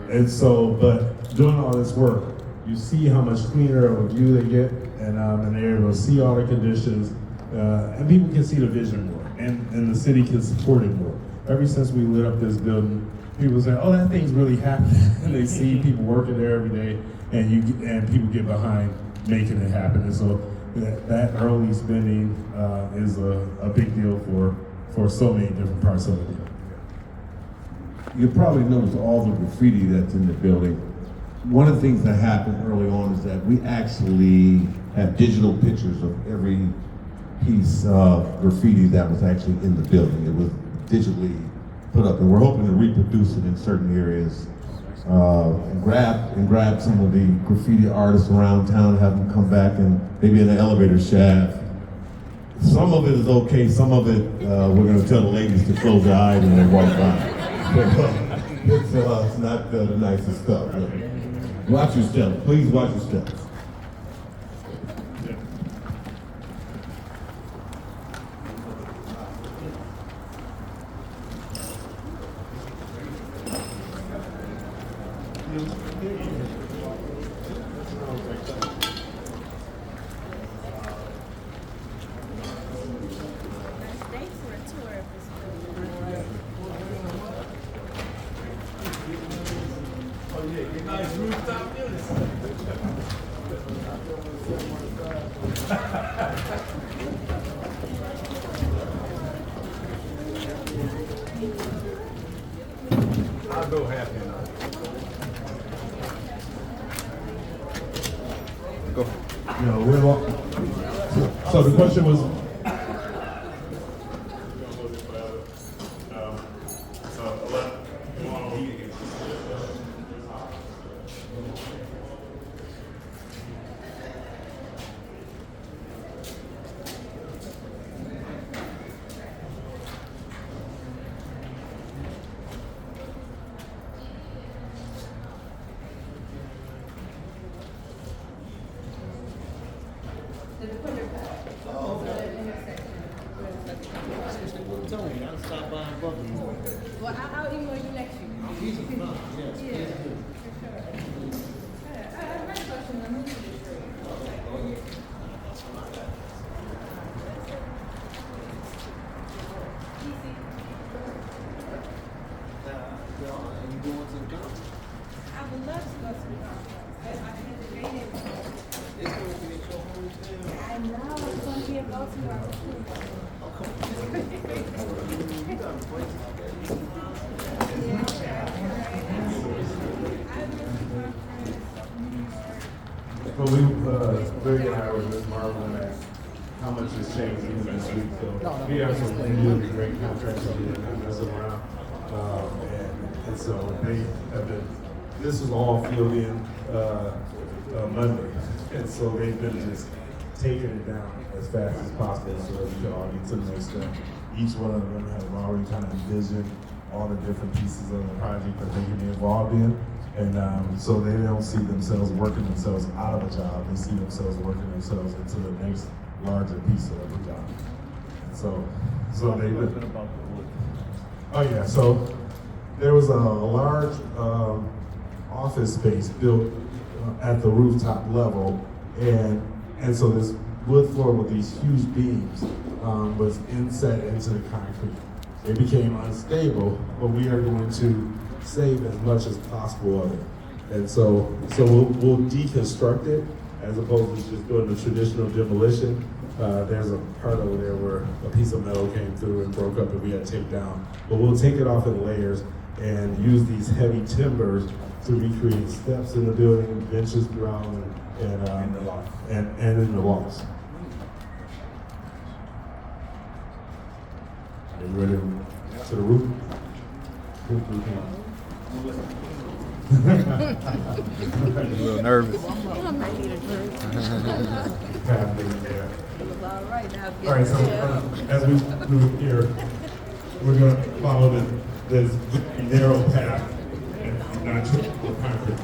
And so, but doing all this work, you see how much cleaner of a view they get, and they're able to see all the conditions, and people can see the vision more, and the city can support it more. Ever since we lit up this building, people say, "Oh, that thing's really happening," and they see people working there every day, and people get behind making it happen. And so that early spending is a big deal for so many different parts of it. You probably notice all the graffiti that's in the building. One of the things that happened early on is that we actually have digital pictures of every piece of graffiti that was actually in the building. It was digitally put up, and we're hoping to reproduce it in certain areas and grab some of the graffiti artists around town, have them come back and maybe in the elevator shaft. Some of it is okay, some of it we're going to tell the ladies to close their eyes when they walk by. It's not the nicest stuff. Watch your steps, please watch your steps. Thanks for a tour of this building. Oh yeah, get nice rooftop units. I'll go half in. Go. So the question was. Well, I'll email you next week. He's a fun, yes. Yeah, for sure. I have a question. I'm new to this trade. I would love to go to the conference. I had debated. It's going to be at your hometown. I know it's going to be a Baltimore too. But Greg and I were just marveling at how much has changed even this week. So we have some really great contracts that we're not messing around. And so they have been, this was all filled in Monday. And so they've been just taking it down as fast as possible so that we can all get to the next step. Each one of them have already kind of envisioned all the different pieces of the project that they can be involved in. And so they don't see themselves working themselves out of a job. They see themselves working themselves into the next larger piece of the job. And so they've been. Oh yeah, so there was a large office space built at the rooftop level, and so this wood floor with these huge beams was inset into the concrete. It became unstable, but we are going to save as much as possible of it. And so we'll deconstruct it as opposed to just doing the traditional demolition. There's a part over there where a piece of metal came through and broke up and we had to take down. But we'll take it off in layers and use these heavy timbers to recreate steps in the building, benches throughout, and in the lofts. And in the lofts. Are you ready to the roof? A little nervous. I might need a drink. All right, now. All right, so as we move here, we're going to follow this narrow path and not trip the concrete.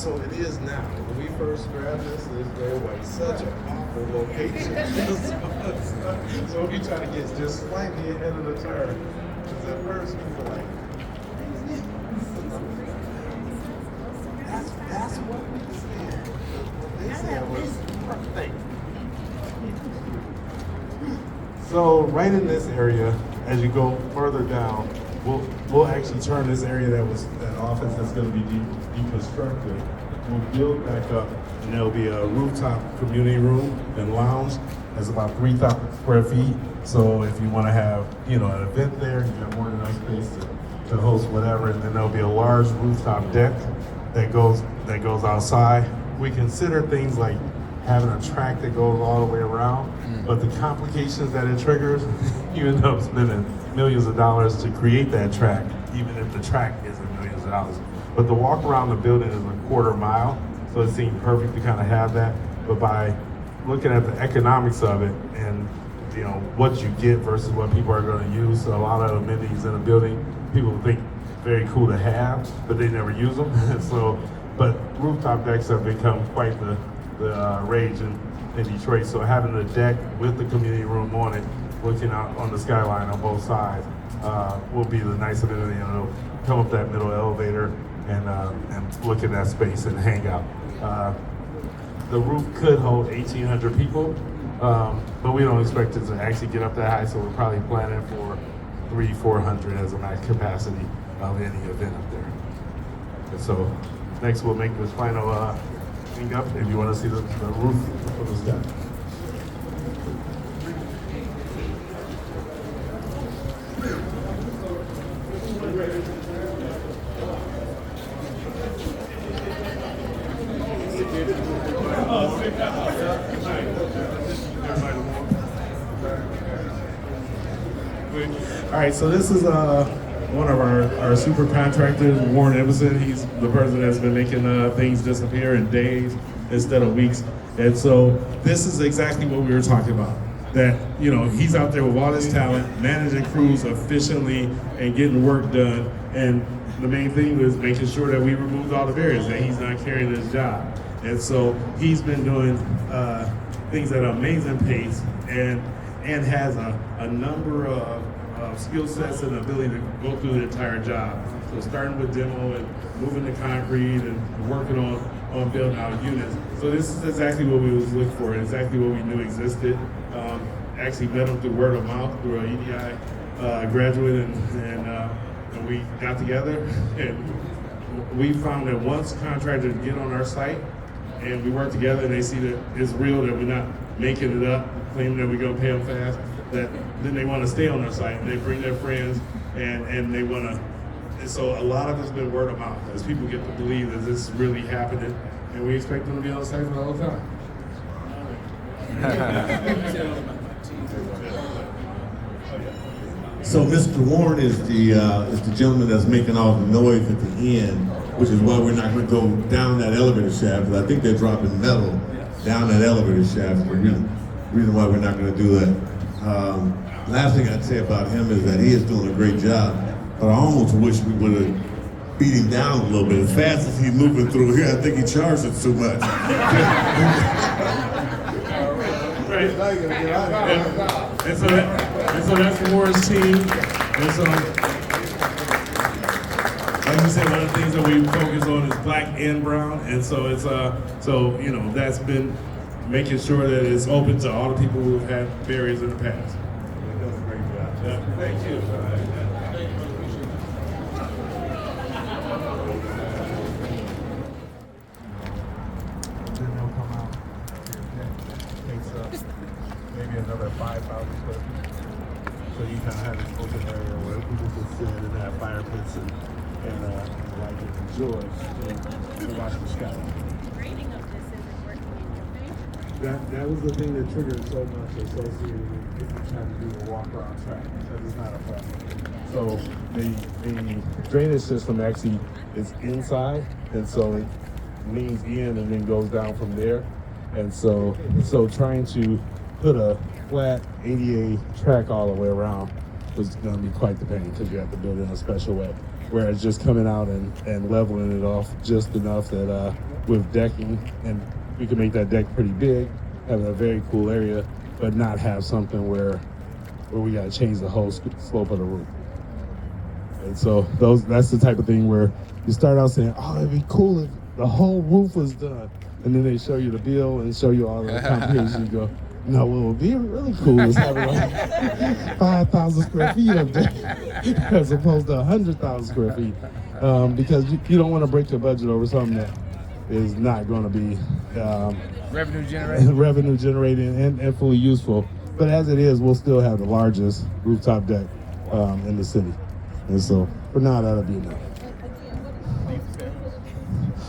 so it is now. When we first grabbed this, it was like such an awful location. So we try to get just slightly ahead of the turn. Because at first we were like, that's what we said. They said was perfect. So right in this area, as you go further down, we'll actually turn this area that office that's going to be deconstructed. We'll build back up, and there'll be a rooftop community room and lounge. That's about 3,000 square feet. So if you want to have, an event there, you have more than enough space to host whatever. And then there'll be a large rooftop deck that goes outside. We consider things like having a track that goes all the way around, but the complications that it triggers, you end up spending millions of dollars to create that track, even if the track isn't millions of dollars. But the walk around the building is a quarter mile, so it seemed perfect to kind of have that. But by looking at the economics of it and what you get versus what people are going to use, so a lot of amenities in a building, people think very cool to have, but they never use them. But rooftop decks have become quite the rage in Detroit. So having the deck with the community room on it, looking out on the skyline on both sides, will be the nice amenity. And it'll come up that middle elevator and look at that space and hang out. The roof could hold 1,800 people, but we don't expect it to actually get up that high. So we're probably planning for 300-400 as a max capacity of any event up there. And so next we'll make this final thing up if you want to see the roof of the sky. All right, so this is one of our super contractors, Warren Emerson. He's the person that's been making things disappear in days instead of weeks. And so this is exactly what we were talking about. That, he's out there with all his talent, managing crews efficiently and getting work done. And the main thing was making sure that we removed all the barriers, that he's not carrying his job. And so he's been doing things at an amazing pace and has a number of skill sets and ability to go through the entire job. So starting with demo and moving to concrete and working on building out units. So this is exactly what we was looking for, and exactly what we knew existed. Actually met him through word of mouth, through an EDI graduate, and we got together, and we found that once contractors get on our site and we work together and they see that it's real, that we're not making it up, claiming that we're gonna pay them fast, that then they want to stay on our site and they bring their friends and they want to. And so a lot of it's been word of mouth as people get to believe that this is really happening, and we expect them to be on site for the whole time. So Mr. Warren is the gentleman that's making all the noise at the end, which is why we're not going to go down that elevator shaft, because I think they're dropping metal down that elevator shaft. The reason why we're not going to do that. Last thing I'd say about him is that he is doing a great job, but I almost wish we would have beat him down a little bit. As fast as he's moving through here, I think he charges too much. And so that's Warren's team. And so, like you said, one of the things that we focus on is black and brown. And so it's that's been making sure that it's open to all the people who have had barriers in the past. It does a great job. Yeah, thank you. Then they'll come out. Takes up maybe another 5,000 square feet. So you kind of have this open area where people can sit and have fire pits and like enjoy and watch the sky. Grading of this isn't working in your favor. That was the thing that triggered so much associated with people trying to do a walk around track, because it's not a problem. So the drainage system actually is inside, and so it leans in and then goes down from there. And so trying to put a flat ADA track all the way around was going to be quite the pain, because you have to build it in a special way. Whereas just coming out and leveling it off just enough that with decking, and we can make that deck pretty big, have a very cool area, but not have something where we got to change the whole slope of the roof. And so that's the type of thing where you start out saying, oh, it'd be cool if the whole roof was done. And then they show you the bill and show you all the complications. You go, no, what would be really cool is having like 5,000 square feet up there as opposed to 100,000 square feet. Because you don't want to break your budget over something that is not going to be revenue generating and fully useful. But as it is, we'll still have the largest rooftop deck in the city. And so for now, that'll be enough.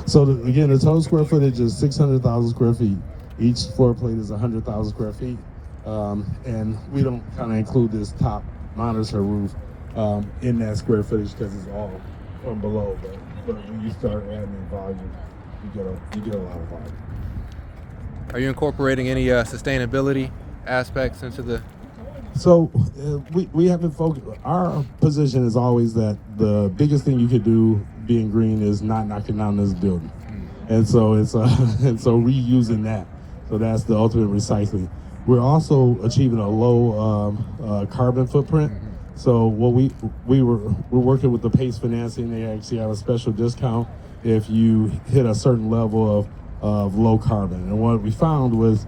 So again, the total square footage is 600,000 square feet. Each floor plate is 100,000 square feet. And we don't kind of include this top monitor roof in that square footage because it's all from below. But when you start adding in volume, you get a lot of volume. Are you incorporating any sustainability aspects into the? So we haven't focused. Our position is always that the biggest thing you could do being green is not knocking down this building, and so it's and so reusing that. So that's the ultimate recycling. We're also achieving a low carbon footprint. So what we're working with the PACE financing. They actually have a special discount if you hit a certain level of low carbon. And what we found was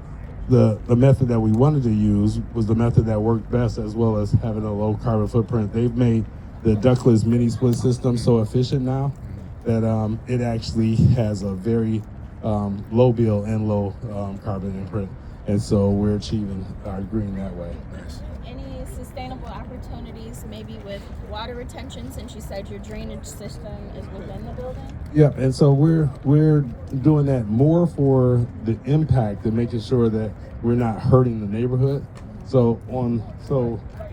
the method that we wanted to use was the method that worked best, as well as having a low carbon footprint. They've made the ductless mini split system so efficient now that it actually has a very low bill and low carbon imprint. And so we're achieving our green that way. Nice. Any sustainable opportunities, maybe with water retention, since you said your drainage system is within the building? Yeah, and so we're doing that more for the impact and making sure that we're not hurting the neighborhood. So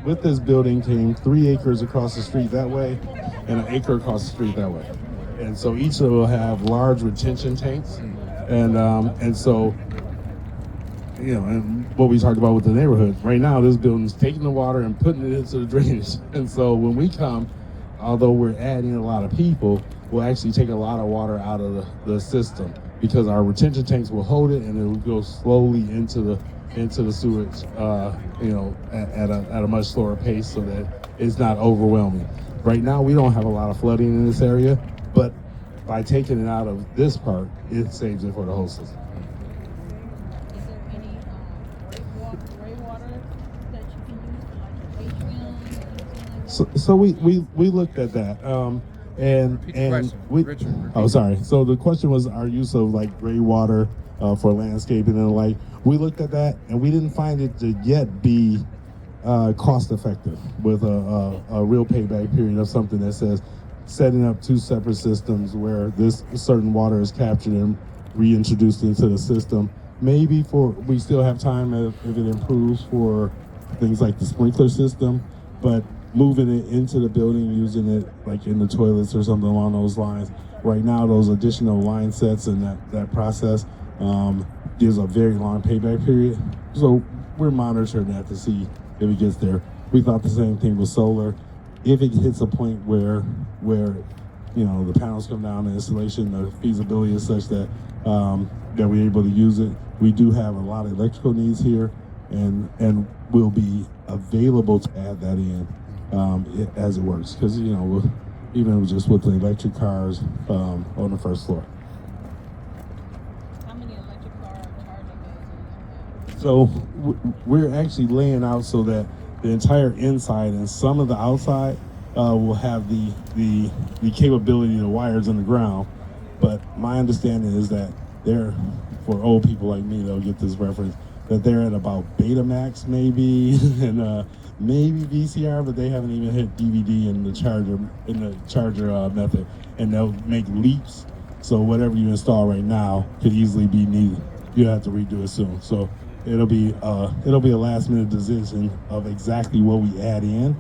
with this building came 3 acres across the street that way and 1 acre across the street that way. And so each of them will have large retention tanks. And so, you know, and what we talked about with the neighborhood, right now this building's taking the water and putting it into the drainage. And so when we come, although we're adding a lot of people, we'll actually take a lot of water out of the system because our retention tanks will hold it and it will go slowly into the sewage, you know, at a much slower pace so that it's not overwhelming. Right now we don't have a lot of flooding in this area, but by taking it out of this part, it saves it for the whole system. Is there any graywater that you can use for like your atrium? So we looked at that. So the question was our use of like gray water for landscaping and the like. We looked at that and we didn't find it to yet be cost effective with a real payback period of something that says setting up 2 separate systems where this certain water is captured and reintroduced into the system. Maybe we still have time if it improves for things like the sprinkler system, but moving it into the building, using it like in the toilets or something along those lines. Right now, those additional line sets and that process gives a very long payback period. So we're monitoring that to see if it gets there. We thought the same thing with solar. If it hits a point where you know the panels come down, the installation, the feasibility is such that that we're able to use it. We do have a lot of electrical needs here, and we'll be available to add that in as it works. Because you know, even just with the electric cars on the first floor. How many electric car charging bays? So we're actually laying out so that the entire inside and some of the outside will have the capability, the wires in the ground. But my understanding is that they're, for old people like me, they'll get this reference, that they're at about Betamax maybe, and maybe VCR, but they haven't even hit DVD in the charger method. And they'll make leaps. So whatever you install right now could easily be needed. You'll have to redo it soon. So it'll be a last minute decision of exactly what we add in.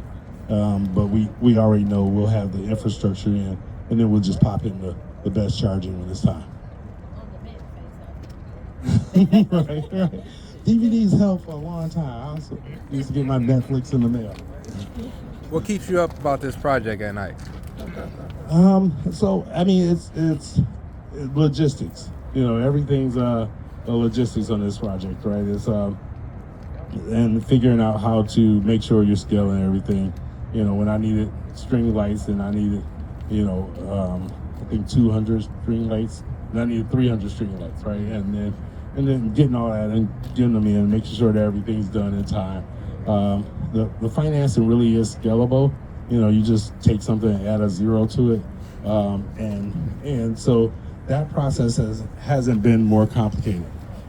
But we already know we'll have the infrastructure in, and then we'll just pop in the best charging when it's time. right. DVDs held for a long time. I also used to get my Netflix in the mail. What keeps you up about this project at night? So I mean, it's logistics. everything's logistics on this project, right? It's and figuring out how to make sure you're scaling everything. When I needed string lights, and I needed, I think 200 string lights, and I needed 300 string lights, right? And then getting all that and getting them in, making sure that everything's done in time. The financing really is scalable. You just take something and add a zero to it, and so that process hasn't been more complicated.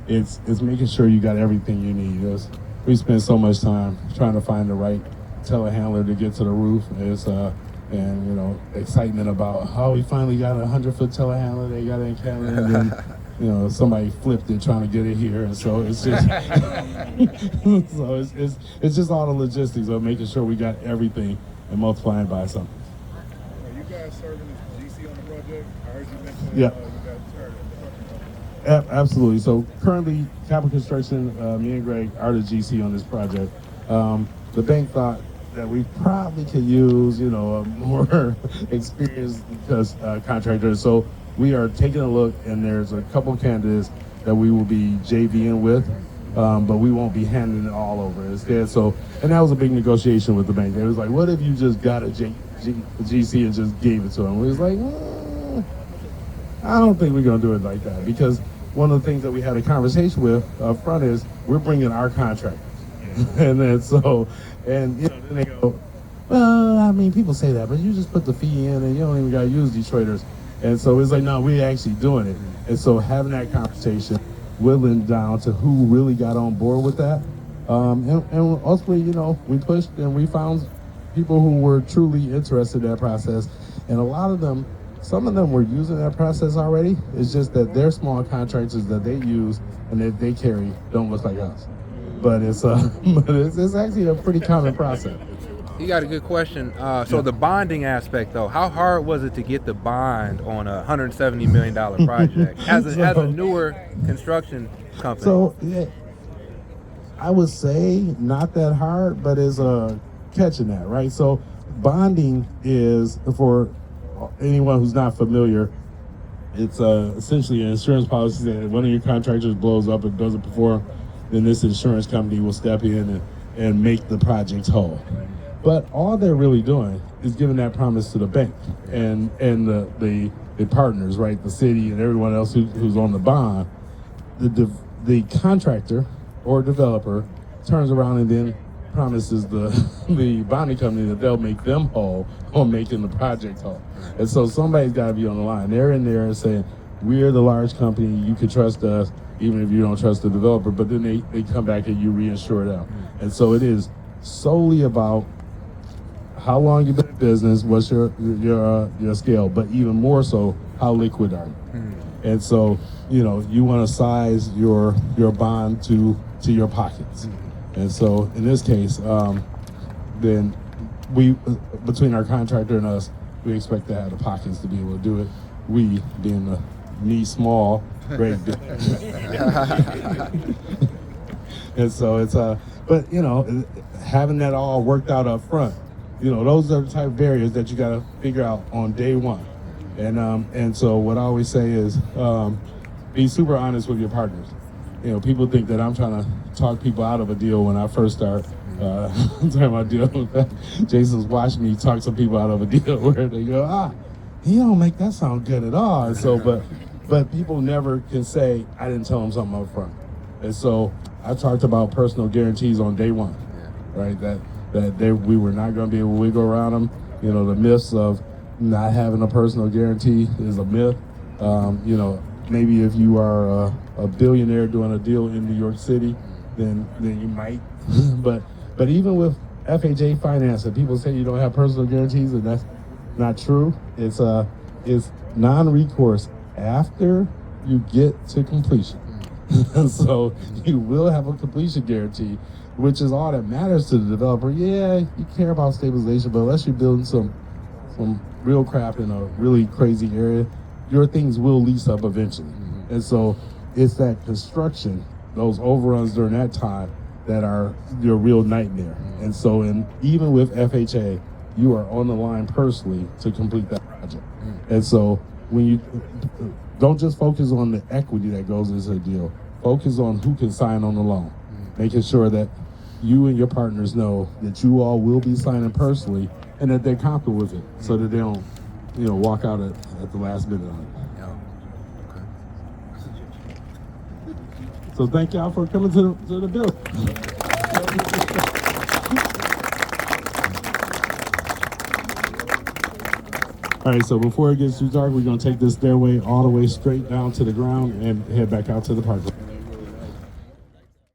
It's making sure you got everything you need. We spend so much time trying to find the right telehandler to get to the roof. And excitement about how we finally got a 100-foot telehandler. They got it in Canada, and then somebody flipped it trying to get it here, and so it's just it's just all the logistics of making sure we got everything and multiplying by something. Are you guys serving as GC on the project? I heard you mention Yeah. you guys started. Absolutely. So currently, Capital Construction, me and Greg are the GC on this project. The bank thought that we probably could use, a more experienced contractor. So we are taking a look, and there's a couple of candidates that we will be JVing with, but we won't be handing it all over instead. And that was a big negotiation with the bank. They was like, what if you just got a GC and just gave it to them? We was like, I don't think we're gonna do it like that, because one of the things that we had a conversation with up front is we're bringing our contractors. And then then they go, well, I mean, people say that, but you just put the fee in and you don't even got to use Detroiters. And so it's like, no, we're actually doing it. And so having that conversation, whittling down to who really got on board with that. And ultimately, we pushed and we found people who were truly interested in that process. And a lot of them, some of them were using that process already. It's just that their small contractors that they use and that they carry don't look like us. But it's actually a pretty common process. You got a good question. So the bonding aspect, though, how hard was it to get the bond on a $170 million project as a newer construction company? So I would say not that hard, but it's catching that, right? So bonding is, for anyone who's not familiar, it's essentially an insurance policy that one of your contractors blows up and doesn't perform, then this insurance company will step in and make the project whole. But all they're really doing is giving that promise to the bank and the partners, right? The city and everyone else who's on the bond. The contractor or developer turns around and then promises the bonding company that they'll make them whole on making the project whole. And so somebody's got to be on the line. They're in there and saying, we're the large company, you can trust us, even if you don't trust the developer. But then they come back and you reinsure them. And so it is solely about how long you've been in business, what's your scale, but even more so, how liquid are you? And so, you want to size your bond to your pockets. And so in this case, then we, between our contractor and us, we expect to have the pockets to be able to do it. We, being me small, Greg big. And so it's but having that all worked out up front, those are the type of barriers that you got to figure out on day one. And so what I always say is be super honest with your partners. People think that I'm trying to talk people out of a deal when I first start. I'm talking about deal. Jason's watching me talk some people out of a deal where they go, you don't make that sound good at all. And so, but people never can say, I didn't tell them something up front. And so I talked about personal guarantees on day one, right? That we were not going to be able to wiggle around them. The myths of not having a personal guarantee is a myth. Maybe if you are a billionaire doing a deal in New York City, then you might. but even with FHA financing, people say you don't have personal guarantees, and that's not true. It's non-recourse after you get to completion. So you will have a completion guarantee, which is all that matters to the developer. Yeah, you care about stabilization, but unless you're building some real crap in a really crazy area, your things will lease up eventually. And so it's that construction, those overruns during that time, that are your real nightmare. And so even with FHA, you are on the line personally to complete that project. And so when you don't just focus on the equity that goes into the deal, focus on who can sign on the loan, making sure that you and your partners know that you all will be signing personally and that they're comfortable with it, so that they don't, walk out at the last minute on it. So thank y'all for coming to the bill. All right, so before it gets too dark, we're gonna take this stairway all the way straight down to the ground and head back out to the park.